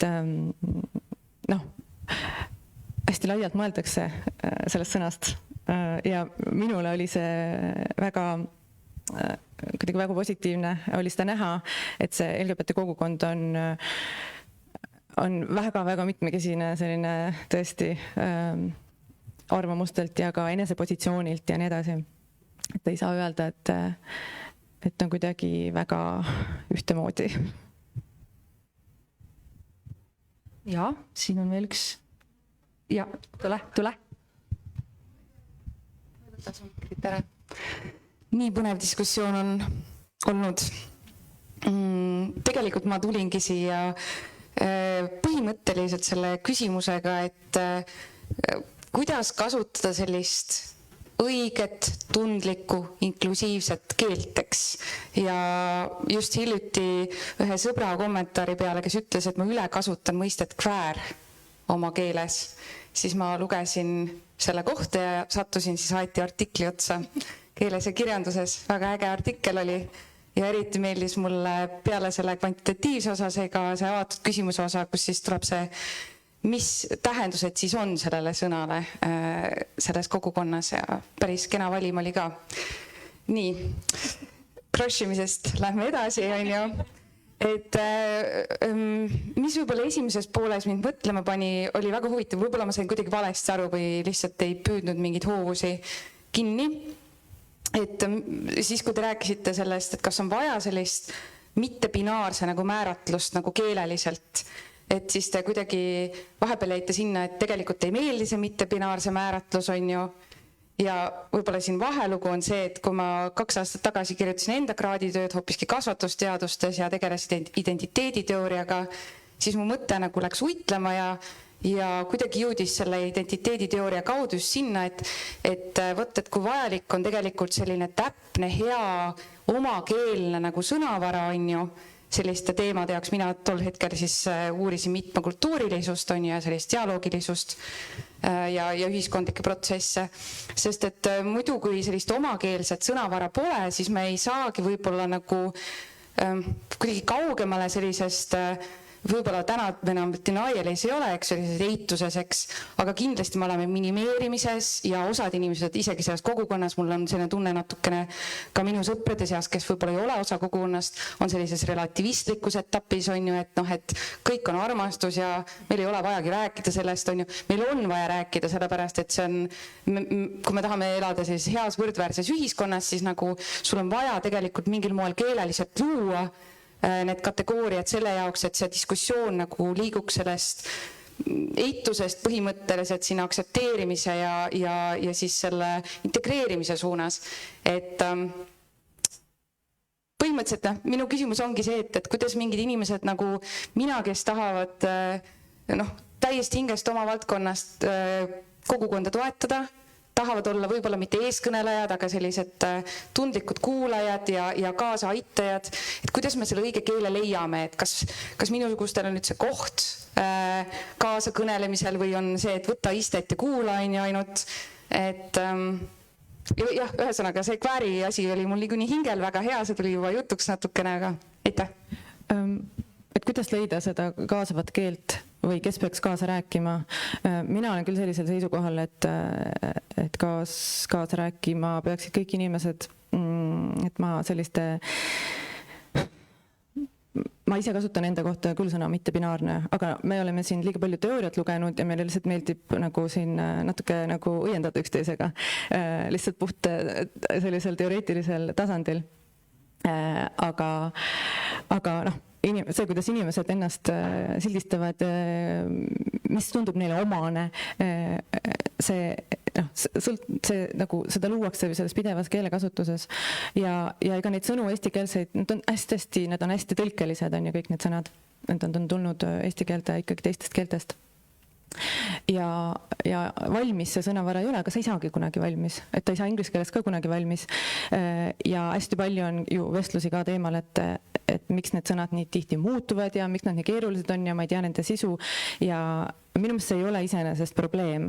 hästi laialt mõeldakse sellest sõnast ja minule oli see kuidagi väga positiivne, oli seda näha, et see LGBT kogukond on väga-väga mitmekesine selline tõesti arvamustelt ja ka enesepositsioonilt ja nii edasi. Et ei saa öelda, et on kuidagi väga ühtemoodi. Ja, siin on veel üks. Ja, tule. Nii põnev diskussioon on olnud. Tegelikult ma tulingi siia põhimõtteliselt selle küsimusega, et kuidas kasutada sellist õiget, tundlikku, inklusiivset keelteks. Ja just hiljuti ühe sõbra kommentaari peale, kes ütles, et ma üle kasutan mõistet kväär oma keeles, siis ma lugesin selle kohta ja sattusin siis Aeti artikli otsa keeles ja kirjanduses. Väga äge artikkel oli ja eriti meeldis mulle peale selle kvantitatiivse osa, seega see avatud küsimuse osa, kus siis tuleb see, mis tähendused siis on sellele sõnale selles kogukonnas ja päris kena valim oli ka. Nii, crushimisest lähme edasi, on ju. Et mis võib-olla esimeses pooles mind mõtlema pani, oli väga huvitav, võib-olla ma sain kuidagi valesti aru või lihtsalt ei püüdnud mingid hoovusi kinni. Et siis, kui te rääkisite sellest, et kas on vaja sellist mittebinaarse nagu määratlust nagu keeleliselt, et siis te kuidagi vahepeal jäite sinna, et tegelikult ei meeldi see mittebinaarse määratlus, on ju. Ja võib-olla siin vahelugu on see, et kui ma 2 aastat tagasi kirjutasin enda kraaditööd hoopiski kasvatusteadustes ja tegelesin identiteediteooriaga, siis mu mõte nagu läks uitlema ja kuidagi jõudis selle identiteediteooria kaudu sinna, et kui vajalik on tegelikult selline täpne, hea, omakeelne nagu sõnavara, on ju, selliste teemade jaoks. Mina tol hetkel siis uurisin mitmekultuurilisust, on ju, ja sellist dialoogilisust ja ühiskondlikke protsesse, sest et muidu kui sellist omakeelset sõnavara pole, siis me ei saagi võib-olla nagu kuidagi kaugemale sellisest võib-olla täna enam denialis ei ole, eks, sellises eituses, eks, aga kindlasti me oleme minimeerimises ja osad inimesed isegi selles kogukonnas, mul on selline tunne natukene ka minu sõprade seas, kes võib-olla ei ole osa kogukonnast, on sellises relativistlikus etapis, on ju, et kõik on armastus ja meil ei ole vajagi rääkida sellest, on ju, meil on vaja rääkida sellepärast, et see on, kui me tahame elada sellises heas võrdväärses ühiskonnas, siis nagu sul on vaja tegelikult mingil moel keeleliselt luua need kategooriad selle jaoks, et see diskussioon nagu liiguks sellest eitusest põhimõtteliselt sinna aktsepteerimise ja siis selle integreerimise suunas. Et põhimõtteliselt minu küsimus ongi see, et kuidas mingid inimesed nagu mina, kes tahavad täiesti hingest oma valdkonnast kogukonda toetada, tahavad olla võib-olla mitte eeskõnelejad, aga sellised tundlikud kuulajad ja kaasaaitajad, et kuidas me selle õige keele leiame, et kas minusugustel on nüüd see koht kaasa kõnelemisel või on see, et võta istet ja kuula, on ju ainult, et jah, ühesõnaga see kvääri asi oli mul niikuinii hingel väga hea, see tuli juba jutuks natukene, aga aitäh. Et kuidas leida seda kaasavat keelt või kes peaks kaasa rääkima? Mina olen küll sellisel seisukohal, et kaasa rääkima peaksid kõik inimesed, et ma ise kasutan enda kohta küll sõna mittebinaarne, aga me oleme siin liiga palju teooriat lugenud ja meile lihtsalt meeldib nagu siin natuke nagu õiendada üksteisega, lihtsalt puht sellisel teoreetilisel tasandil. Aga noh, see, kuidas inimesed ennast sildistavad, mis tundub neile omane, see nagu seda luuakse selles pidevas keelekasutuses ja ega neid sõnu eestikeelseid, need on hästi tõlkelised on ju kõik need sõnad, need on tulnud eesti keelde ikkagi teistest keeltest. Ja valmis see sõnavara ei ole, aga sa ei saagi kunagi valmis, et ta ei saa inglise keeles ka kunagi valmis. Ja hästi palju on ju vestlusi ka teemal, et miks need sõnad nii tihti muutuvad ja miks nad nii keerulised on ja ma ei tea nende sisu ja minu meelest see ei ole iseenesest probleem,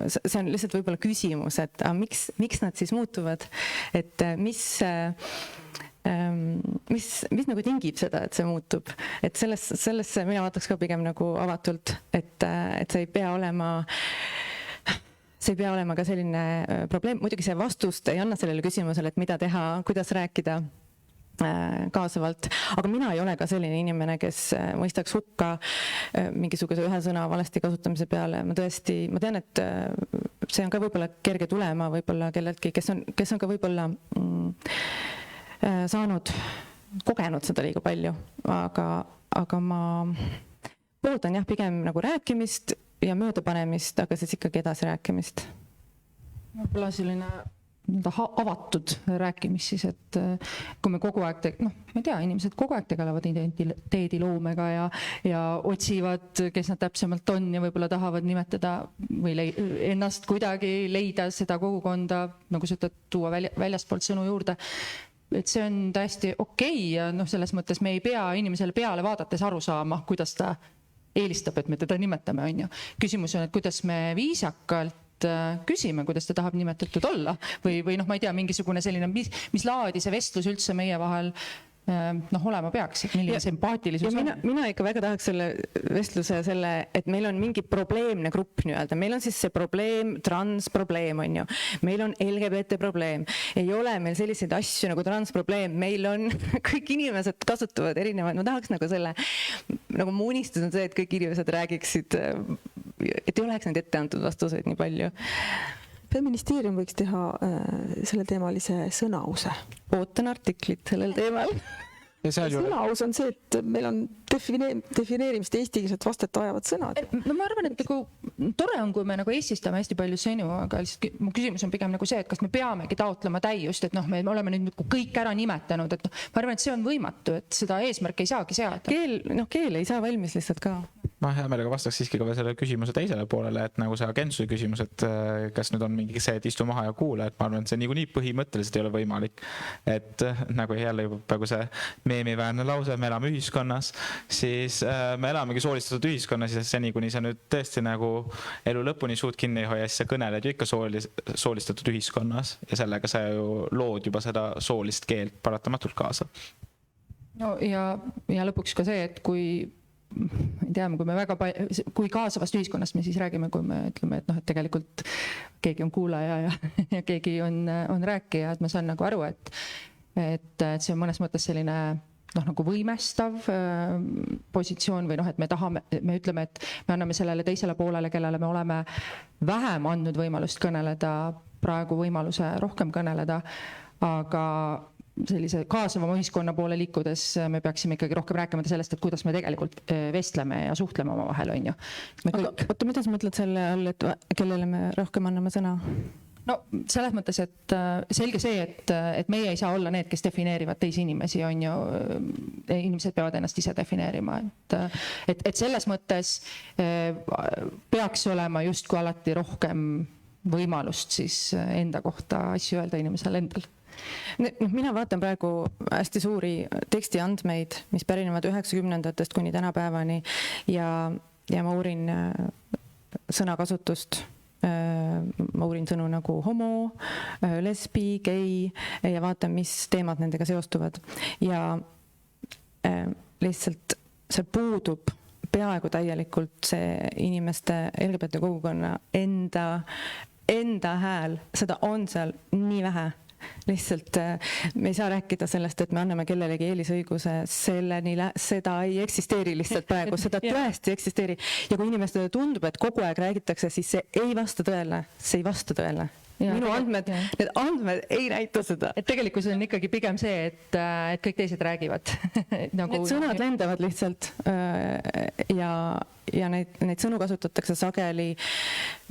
see on lihtsalt võib-olla küsimus, et miks nad siis muutuvad, et mis nagu tingib seda, et see muutub, et sellesse mina vaataks ka pigem nagu avatult, et see ei pea olema ka selline probleem, muidugi see vastust ei anna sellele küsimusele, et mida teha, kuidas rääkida kaasavalt, aga mina ei ole ka selline inimene, kes mõistaks hukka mingisuguse ühe sõna valesti kasutamise peale. Ma tean, et see on ka võib-olla kerge tulema võib-olla kelleltki, kes on ka võib-olla kogenud seda liiga palju, aga ma pooldan jah pigem nagu rääkimist ja möödapanemist, aga siis ikkagi edasi rääkimist. Võib-olla selline avatud rääkimist siis, et kui me kogu aeg, ma ei tea, inimesed kogu aeg tegelevad identiteediloomega ja otsivad, kes nad täpsemalt on ja võib-olla tahavad nimetada või ennast kuidagi leida seda kogukonda, nagu sa ütled, tuua väljastpoolt sõnu juurde. Et see on täiesti okei ja selles mõttes me ei pea inimesele peale vaadates aru saama, kuidas ta eelistab, et me teda nimetame, on ju. Küsimus on, et kuidas me viisakalt küsime, kuidas ta tahab nimetatud olla või ma ei tea, mingisugune selline, mis laadi see vestlus üldse meie vahel olema peaks, et milline see empaatilisus on. Mina ikka väga tahaks selle vestluse et meil on mingi probleemne grupp nii-öelda. Meil on siis see probleem, transprobleem on ju. Meil on LGBT probleem. Ei ole meil selliseid asju nagu transprobleem. Meil on kõik inimesed kasutavad erinevaid. Ma tahaks nagu nagu mu unistus on see, et kõik inimesed räägiksid, et ei oleks neid ette antud vastuseid nii palju. Feministeerium võiks teha selle teemalise sõnause. Ootan artiklit sellel teemal. Sõnaus on see, et meil on defineerimist eestikeelset vastet ajavad sõnad. Ma arvan, et tore on, kui me eestistame hästi palju sõnu, aga lihtsalt mu küsimus on pigem see, et kas me peamegi taotlema täiust, et me oleme nüüd kõik ära nimetanud, et ma arvan, et see on võimatu, et seda eesmärki ei saagi seada. Keel ei saa valmis lihtsalt ka. Ma hea meelega vastaks siiski ka selle küsimuse teisele poolele, et nagu see agentsuse küsimus, et kas nüüd on mingi see, et istu maha ja kuula, et ma arvan, et see niikuinii põhimõtteliselt ei ole võimalik. Et nagu jälle juba praegu see meemiväärne lause, me elame ühiskonnas, siis me elamegi soolistatud ühiskonnas ja seni, kuni sa nüüd tõesti nagu elu lõpuni suud kinni ei hoia, siis sa kõneled ju ikka soolistatud ühiskonnas ja sellega sa ju lood juba seda soolist keelt paratamatult kaasa. No ja lõpuks ka see, et kui teame, kui kaasavast ühiskonnast me siis räägime, kui me ütleme, et tegelikult keegi on kuulaja ja keegi on rääkija, et ma saan nagu aru, et see on mõnes mõttes selline nagu võimestav positsioon või et me ütleme, et me anname sellele teisele poolele, kellele me oleme vähem andnud võimalust kõneleda, praegu võimaluse rohkem kõneleda, aga sellise kaasavama ühiskonna poole liikudes me peaksime ikkagi rohkem rääkima sellest, et kuidas me tegelikult vestleme ja suhtleme oma vahel, on ju. Oota, mida sa mõtled selle all, et kellele me rohkem anname sõna? No selles mõttes, et selge see, et meie ei saa olla need, kes defineerivad teisi inimesi, on ju, inimesed peavad ennast ise defineerima, et selles mõttes peaks olema justkui alati rohkem võimalust siis enda kohta asju öelda inimesel endal. Mina vaatan praegu hästi suuri tekstiandmeid, mis pärinevad 90-ndatest kuni tänapäevani ja ma uurin sõnakasutust ma uurin sõnu nagu homo, lesbi, gei ja vaatan, mis teemad nendega seostuvad. Ja lihtsalt see puudub peaaegu täielikult see inimeste LGBT kogukonna enda hääl, seda on seal nii vähe. Lihtsalt me ei saa rääkida sellest, et me anname kellelegi eelisõiguse, seda ei eksisteeri lihtsalt praegu, seda tõesti ei eksisteeri. Ja kui inimestele tundub, et kogu aeg räägitakse, siis see ei vasta tõele. See ei vasta tõele. Minu andmed, need andmed ei näita seda. Et tegelikult on ikkagi pigem see, et kõik teised räägivad. Need sõnad lendavad lihtsalt ja neid sõnu kasutatakse sageli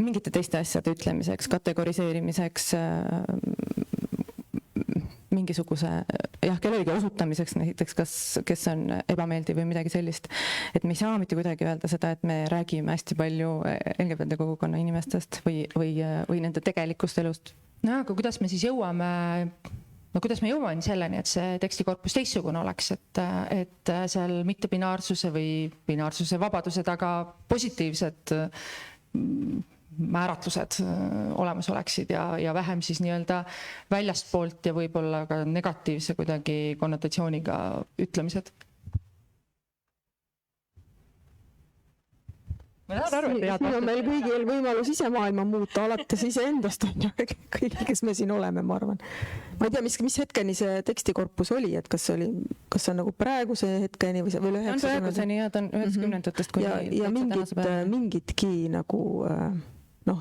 mingite teiste asjade ütlemiseks, kategoriseerimiseks, mingisuguse, kellelegi osutamiseks näiteks, kes on ebameeldiv või midagi sellist. Et me ei saa mitte kuidagi öelda seda, et me räägime hästi palju LGBT kogukonna inimestest või nende tegelikust elust. No aga kuidas me siis jõuame selleni, et see tekstikorpus teistsugune oleks, et seal mittebinaarsuse või binaarsuse vabaduse taga positiivsed määratlused olemas oleksid ja vähem siis nii-öelda väljastpoolt ja võib-olla ka negatiivse kuidagi konnotatsiooniga ütlemised. Siin on meil kõigil võimalus ise maailma muuta, alates iseendast on ju kõik, kes me siin oleme, ma arvan. Ma ei tea, mis hetkeni see tekstikorpus oli, et kas see on nagu praeguse hetkeni või üle 90. Praeguseni ja ta on 90-ndatest kuni ja mingitki nagu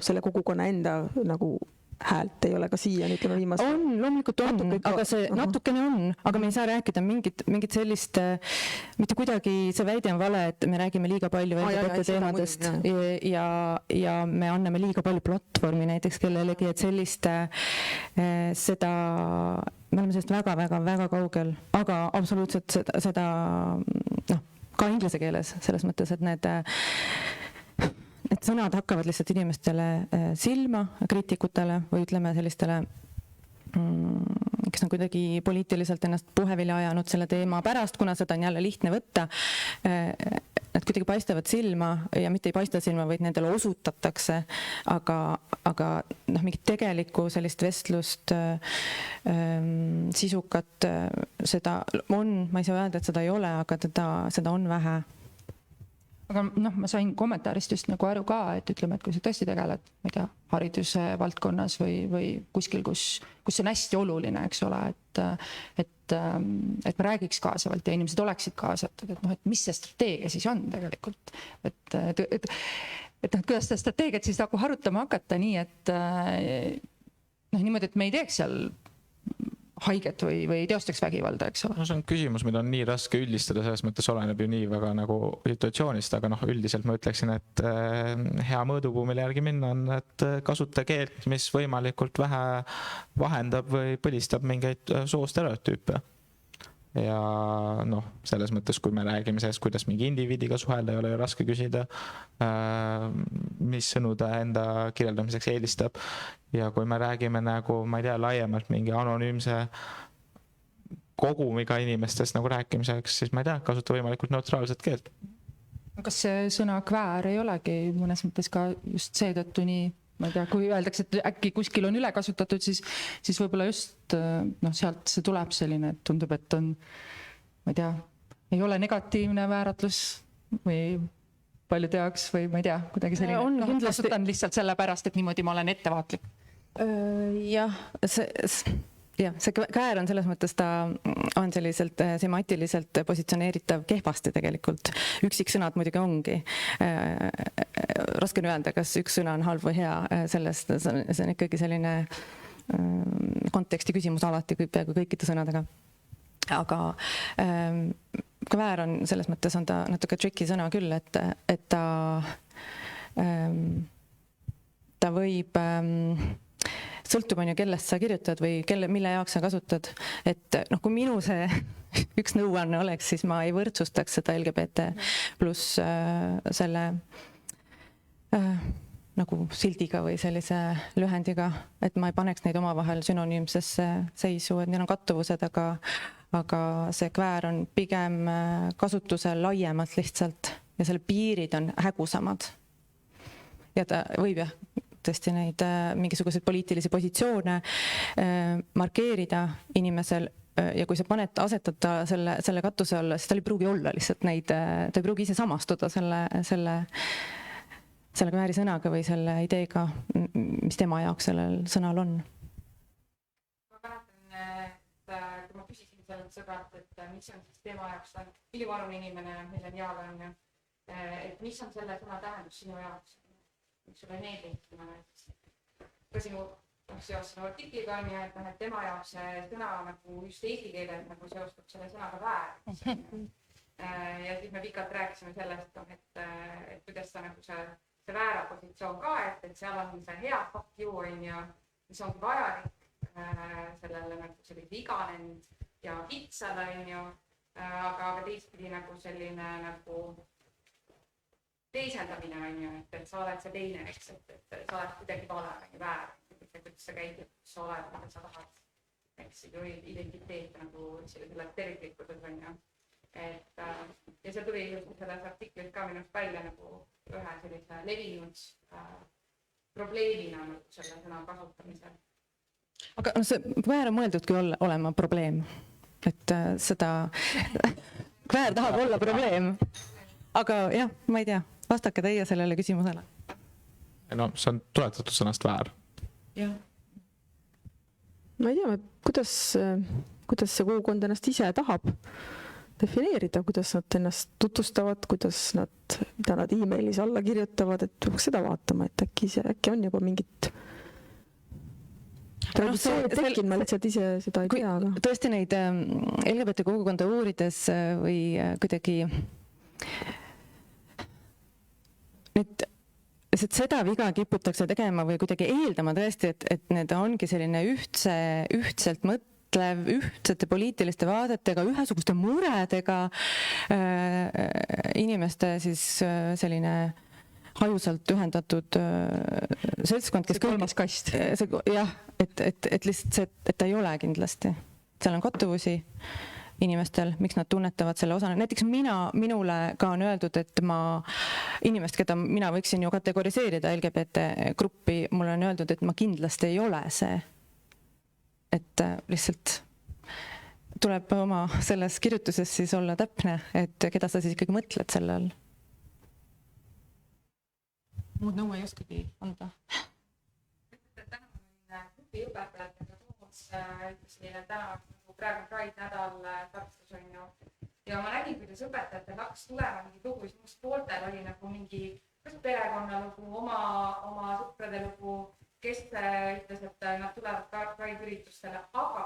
selle kogukonna enda nagu häält ei ole ka siia, ütleme viimast. On, loomulikult on, aga see natukene on, aga me ei saa rääkida mingit sellist, mitte kuidagi see väide on vale, et me räägime liiga palju LGBT teemadest ja me anname liiga palju platvormi näiteks kellelegi, et sellist seda, me oleme sellest väga kaugel, aga absoluutselt seda ka inglise keeles selles mõttes, et need sõnad hakkavad lihtsalt inimestele silma, kriitikutele või ütleme sellistele, kes on kuidagi poliitiliselt ennast puhevilja ajanud selle teema pärast, kuna seda on jälle lihtne võtta. Nad kuidagi paistavad silma ja mitte ei paista silma, vaid nendele osutatakse, aga mingit tegelikku sellist vestlust, sisukat, seda on, ma ei saa öelda, et seda ei ole, aga seda on vähe. Aga ma sain kommentaarist just nagu aru ka, et ütleme, et kui sa tõesti tegeled, ma ei tea, hariduse valdkonnas või kuskil, kus see on hästi oluline, eks ole, et me räägiks kaasavalt ja inimesed oleksid kaasatud, et mis see strateegia siis on tegelikult. Et kuidas seda strateegiat siis nagu harutama hakata nii, et niimoodi, et me ei teeks seal haiget või teostaks vägivalda, eks ole? No see on küsimus, mida on nii raske üldistada, selles mõttes oleneb ju nii väga nagu situatsioonist, aga üldiselt ma ütleksin, et hea mõõdupuu, mille järgi minna on, et kasuta keelt, mis võimalikult vähe vahendab või põlistab mingeid soostereotüüpe. Ja selles mõttes, kui me räägime sellest, kuidas mingi indiviidiga suhelda, ei ole ju raske küsida, mis sõnu ta enda kirjeldamiseks eelistab. Ja kui me räägime nagu, ma ei tea, laiemalt mingi anonüümse kogumiga inimestest nagu rääkimiseks, siis ma ei tea, kasuta võimalikult neutraalset keelt. Kas see sõna kväär ei olegi mõnes mõttes ka just seetõttu nii, ma ei tea, kui öeldakse, et äkki kuskil on üle kasutatud, siis võib-olla just sealt see tuleb selline, et tundub, et on, ma ei tea, ei ole negatiivne määratlus või paljude jaoks või ma ei tea, kuidagi selline, kasutan lihtsalt sellepärast, et niimoodi ma olen ettevaatlik. Jah, see käär on selles mõttes, ta on selliselt semantiliselt positsioneeritav kehvasti tegelikult. Üksiksõnad muidugi ongi. Raske on öelda, kas üks sõna on halb või hea, sellest see on ikkagi selline konteksti küsimus alati peaaegu kõikide sõnadega. Aga kväär on selles mõttes, on ta natuke tricky sõna küll, et ta võib sõltub on ju, kellest sa kirjutad või mille jaoks sa kasutad. Et kui minu see üks nõuanne oleks, siis ma ei võrdsustaks seda LGBT pluss selle nagu sildiga või sellise lühendiga, et ma ei paneks neid omavahel sünonüümsesse seisu, et neil on kattuvused, aga see kväär on pigem kasutusel laiemalt lihtsalt ja selle piirid on hägusamad. Ja ta võib tõesti neid mingisuguseid poliitilisi positsioone markeerida inimesel ja kui sa asetad ta selle katuse alla, siis tal ei pruugi olla lihtsalt neid, ta ei pruugi ise samastuda selle kväärisõnaga või selle ideega, mis tema jaoks sellel sõnal on. Ma mäletan, et kui ma küsisin sellelt sõbralt, et mis on siis tema jaoks, ta on ülivarune inimene, milleniaal on ju, et mis on selle sõna tähendus sinu jaoks, miks sulle meeldib, ka sinu seos selle artikliga on ju, et tema jaoks see sõna nagu just eesti keeles nagu seostub selle sõnaga väär. Ja siis me pikalt rääkisime sellest, et kuidas ta nagu see väära positsioon ka, et seal on see hea fuck you on ju, mis ongi vajalik sellele nagu sellise iganenud ja kitsale on ju, aga teistpidi nagu selline nagu teisendamine on ju, et sa oled see teine, eks, et sa oled kuidagi vale on ju väär, kuidas sa käid, kus sa oled, mida sa tahad, eks, identiteet nagu selle terviklikkuses on ju. Ja see tuli selles artiklis ka minust välja nagu ühe sellise levinud probleemina nagu selle sõna kasutamisel. Aga see kväär on mõeldudki olema probleem, et seda kväär tahab olla probleem, aga jah, ma ei tea, vastake teie sellele küsimusele. No see on tuletatud sõnast väär. Jah. Ma ei tea, kuidas see kogukond ennast ise tahab defineerida, kuidas nad ennast tutvustavad, mida nad e-mailis alla kirjutavad, et peaks seda vaatama, et äkki on juba mingit traditsioonid tekkinud, ma lihtsalt ise seda ei tea. Aga tõesti neid LGBT kogukonda uurides või kuidagi seda viga kiputakse tegema või kuidagi eeldama tõesti, et need ongi selline ühtselt ühtsete poliitiliste vaadetega, ühesuguste muredega inimeste siis selline hajusalt ühendatud seltskond, kes kolmas kast. Jah, et lihtsalt see, et ta ei ole kindlasti. Seal on kattuvusi inimestel, miks nad tunnetavad selle osana. Näiteks minule ka on öeldud, et inimest, keda mina võiksin ju kategoriseerida LGBT gruppi, mulle on öeldud, et ma kindlasti ei ole see. Et lihtsalt tuleb oma selles kirjutuses siis olla täpne, et keda sa siis ikkagi mõtled selle all. Muud nõu ei oskagi anda. Täna on grupiõpetajatega koos, ütles neile täna praegu Pride nädal Tartus on ju. Ja ma nägin, kuidas õpetajatel hakkas tulema mingi lugu, siis must pooltel oli nagu mingi perekonnalugu, oma sõprade lugu, kes ütles, et nad tulevad ka Pride-üritustele, aga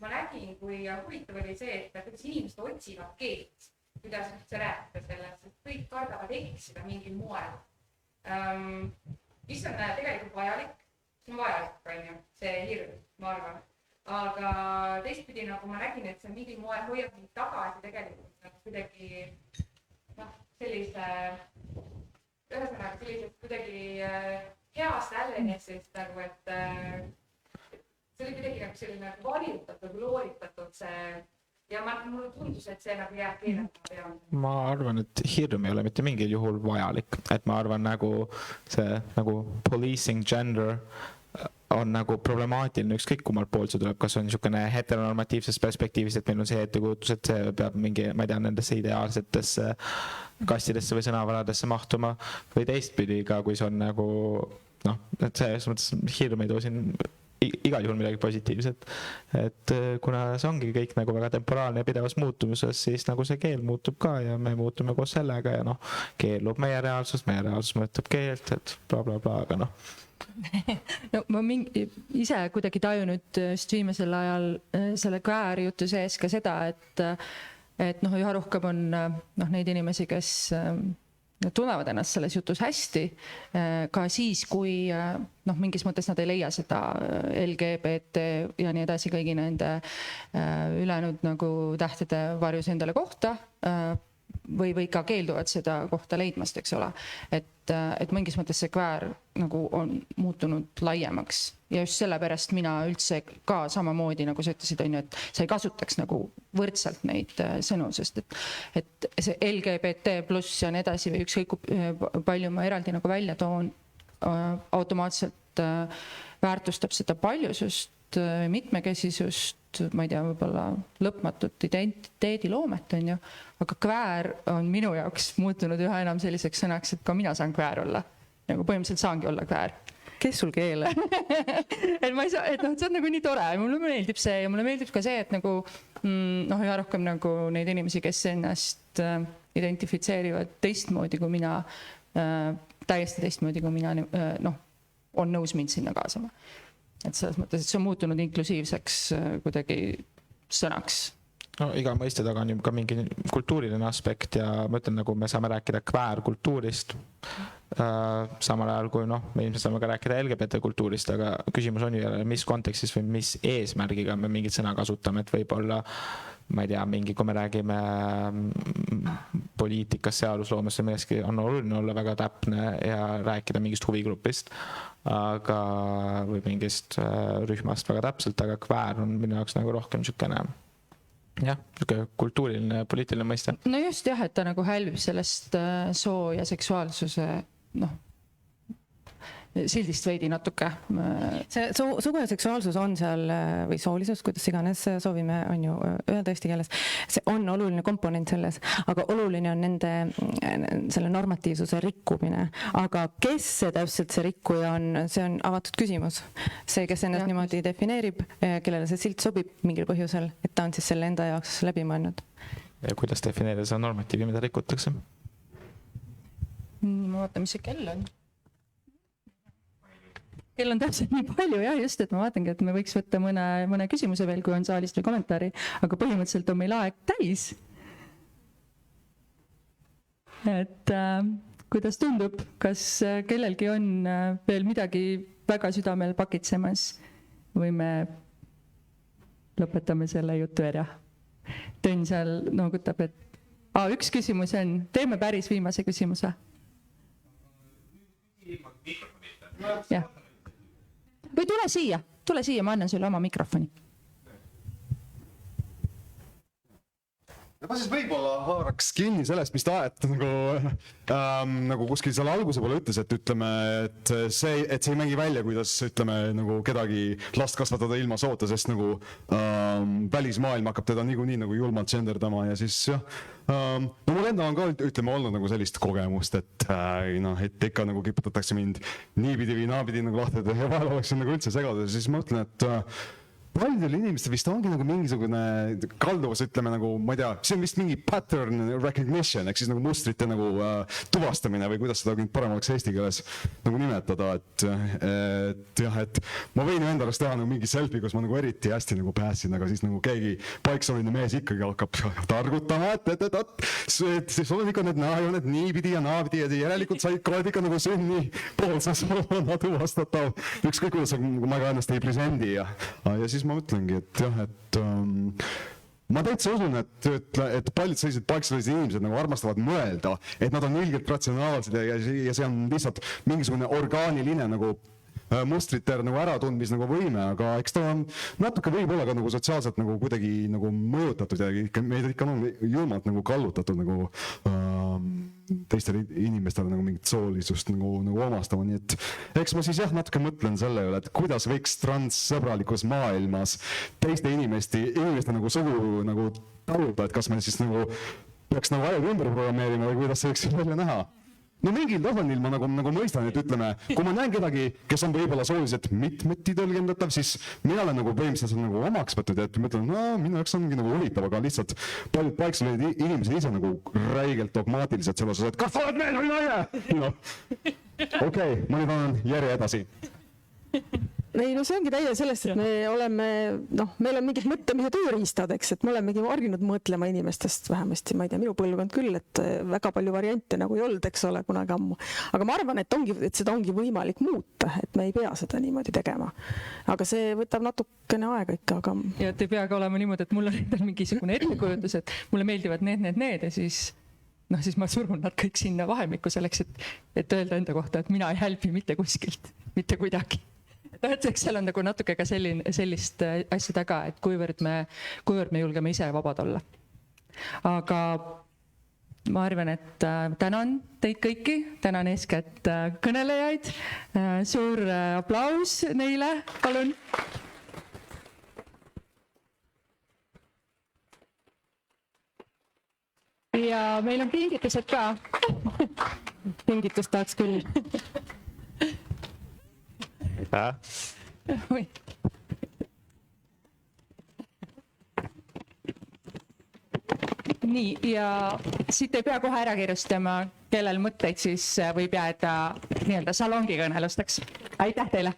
ma nägin, kui huvitav oli see, et kuidas inimesed otsivad keelt, kuidas üldse rääkida sellest, et kõik kardavad eksida mingil moel. Mis on tegelikult vajalik, see on vajalik, see hirm, ma arvan. Aga teistpidi, nagu ma nägin, et see mingil moel hoiab mind tagasi tegelikult kuidagi sellised kuidagi heast ällenesest, nagu et see oli kuidagi nagu selline varjutatud, looritatud see ja mulle tundus, et see nagu jääb keelata peale. Ma arvan, et hirm ei ole mitte mingil juhul vajalik, et ma arvan nagu see nagu policing gender on nagu problemaatiline ükskõik kummalt poolt see tuleb, kas on niisugune heteronormatiivsest perspektiivist, et meil on see ettekujutus, et see peab mingi, ma ei tea, nendesse ideaalsetesse kastidesse või sõnavaradesse mahtuma või teistpidi ka, kui see on nagu et selles mõttes hirm ei too siin igal juhul midagi positiivset, et kuna see ongi kõik nagu väga temporaalne ja pidevas muutumuses, siis nagu see keel muutub ka ja me muutume koos sellega ja keel loob meie reaalsus mõjutab keelt, et bla bla bla, aga No ma ise kuidagi tajunud just viimasel ajal selle kvääri jutu sees ka seda, et üha rohkem on neid inimesi, kes tunnevad ennast selles jutus hästi, ka siis, kui mingis mõttes nad ei leia seda LGBT ja nii edasi kõigi nende ülejäänud nagu tähtede varjus endale kohta või ka keelduvad seda kohta leidmast, eks ole. Et mingis mõttes see kväär nagu on muutunud laiemaks ja just sellepärast mina üldse ka samamoodi, nagu sa ütlesid, et sa ei kasutaks nagu võrdselt neid sõnu, sest et see LGBT+ ja nii edasi või ükskõik palju ma eraldi nagu välja toon, automaatselt väärtustab seda paljusust, mitmekesisust, ma ei tea, võib-olla lõpmatut identiteediloomet, on ju, aga kväär on minu jaoks muutunud üha enam selliseks sõnaks, et ka mina saan kväär olla. Nagu põhimõtteliselt saangi olla kväär. Kes sul keelab? et ma ei saa, et see on nagu nii tore, mulle meeldib see ja mulle meeldib ka see, et nagu üha rohkem nagu neid inimesi, kes ennast identifitseerivad teistmoodi kui mina, täiesti teistmoodi kui mina, on nõus mind sinna kaasama. Et selles mõttes, et see on muutunud inklusiivseks kuidagi sõnaks. No, iga mõiste taga on ju ka mingi kultuuriline aspekt ja ma ütlen, nagu me saame rääkida kväärkultuurist, samal ajal kui me ilmselt saame ka rääkida LGBT kultuurist, aga küsimus on ju jälle, mis kontekstis või mis eesmärgiga me mingit sõna kasutame, et võib-olla ma ei tea, kui me räägime poliitikast, seadusloomest või millestki, on oluline olla väga täpne ja rääkida mingist huvigrupist või mingist rühmast väga täpselt, aga kväär on minu jaoks nagu rohkem niisugune jah, kultuuriline, poliitiline mõiste. No just jah, et ta nagu hälvib sellest soo ja seksuaalsuse sildist veidi natuke. See sugu ja seksuaalsus on seal või soolisus, kuidas iganes soovime, on ju öelda eesti keeles. See on oluline komponent selles, aga oluline on selle normatiivsuse rikkumine. Aga kes see täpselt see rikkuja on, see on avatud küsimus. See, kes ennast niimoodi defineerib, kellele see silt sobib mingil põhjusel, et ta on siis selle enda jaoks läbi mõelnud. Ja kuidas defineerida seda normatiivi, mida rikutakse? Ma vaatan, mis see kell on. Kell on täpselt nii palju, jah, just, et ma vaatangi, et me võiks võtta mõne küsimuse veel, kui on saalist või kommentaari, aga põhimõtteliselt on meil aeg täis. Et kuidas tundub, kas kellelgi on veel midagi väga südamel pakitsemas või me lõpetame selle jutu ära? Tõn seal noogutab, et üks küsimus on, teeme päris viimase küsimuse. Jah. Või tule siia, ma annan sulle oma mikrofoni. Ma siis võib-olla haaraks kinni sellest, mis ta nagu kuskil seal alguse poole ütles, et ütleme, et see ei mängi välja, kuidas ütleme nagu kedagi last kasvatada ilma soota, sest nagu välismaailm hakkab teda niikuinii nagu julmalt genderdama ja siis jah. No mul enda on ka ütleme olnud nagu sellist kogemust, et ikka nagu kiputatakse mind niipidi või naapidi nagu lahti, et vahel oleks nagu üldse segada, siis ma ütlen, et paljudel inimestel vist ongi nagu mingisugune kalduvus, ütleme nagu, ma ei tea, see on vist mingi pattern recognition, ehk siis nagu mustrite nagu tuvastamine või kuidas seda parem oleks eesti keeles nagu nimetada, et jah, et ma võin ju endalast teha nagu mingi selfie, kus ma nagu eriti hästi nagu pääsin, aga siis nagu keegi paiksoline mees ikkagi hakkab targutama, et siis oled ikka need näojooned niipidi ja naapidi ja järelikult sa oled ikka nagu sünni poolses tuvastatav, ükskõik kuidas ma ka ennast ei presendi ja siis ma mõtlengi, et jah, et ma täitsa usun, et paljud sellised paikselised inimesed nagu armastavad mõelda, et nad on ilgelt ratsionaalsed ja see on lihtsalt mingisugune orgaaniline nagu mustrite nagu äratundmis nagu võime, aga eks ta on natuke võib-olla ka nagu sotsiaalselt nagu kuidagi nagu mõjutatud ja meid ikka on julmalt nagu kallutatud nagu teistele inimestele nagu mingit soolisust nagu omastama, nii et eks ma siis jah natuke mõtlen selle üle, et kuidas võiks transsõbralikus maailmas teiste inimeste nagu sugu nagu taluda, et kas me siis nagu peaks nagu ajad ümber programmeerima või kuidas see võiks välja näha? No mingil tasandil ma nagu mõistan, et ütleme, kui ma näen kedagi, kes on võib-olla sooliselt mitmeti tõlgendatav, siis mina olen nagu põhimõtteliselt nagu omaks võtnud ja mõtlen, no minu jaoks ongi nagu huvitav, aga lihtsalt paljud paikselised inimesed ise nagu räigelt dogmaatilised selles osas, et kas sa oled mees või naine? Okei, ma nüüd annan järje edasi. Ei, no see ongi täie sellest, et me oleme, meil on mingid mõtlemise tööriistad, eks, et me olemegi harjunud mõtlema inimestest vähemasti, ma ei tea, minu põlvkond küll, et väga palju variante nagu ei olnud, eks ole, kunagi ammu. Aga ma arvan, et seda ongi võimalik muuta, et me ei pea seda niimoodi tegema. Aga see võtab natukene aega ikka, aga... Ja te peaga olema niimoodi, et mul on endal mingisugune ettekujutus, et mulle meeldivad need ja siis ma surun nad kõik sinna vahemikku selleks, et öelda enda kohta, et mina ei hälbi mitte kuskilt, mitte kuidagi. Eks seal on nagu natuke ka sellist asja taga, et kuivõrd me julgeme ise vabad olla. Aga ma arvan, et tänan teid kõiki, tänan eeskätt kõnelejaid. Suur aplaus neile, palun. Ja meil on kingitused ka. Kingitust tahaks küll. Oi. Nii, ja siit ei pea kohe ära kirjustama, kellel mõtteid siis võib jääda nii-öelda salongi kõnelusteks. Aitäh teile!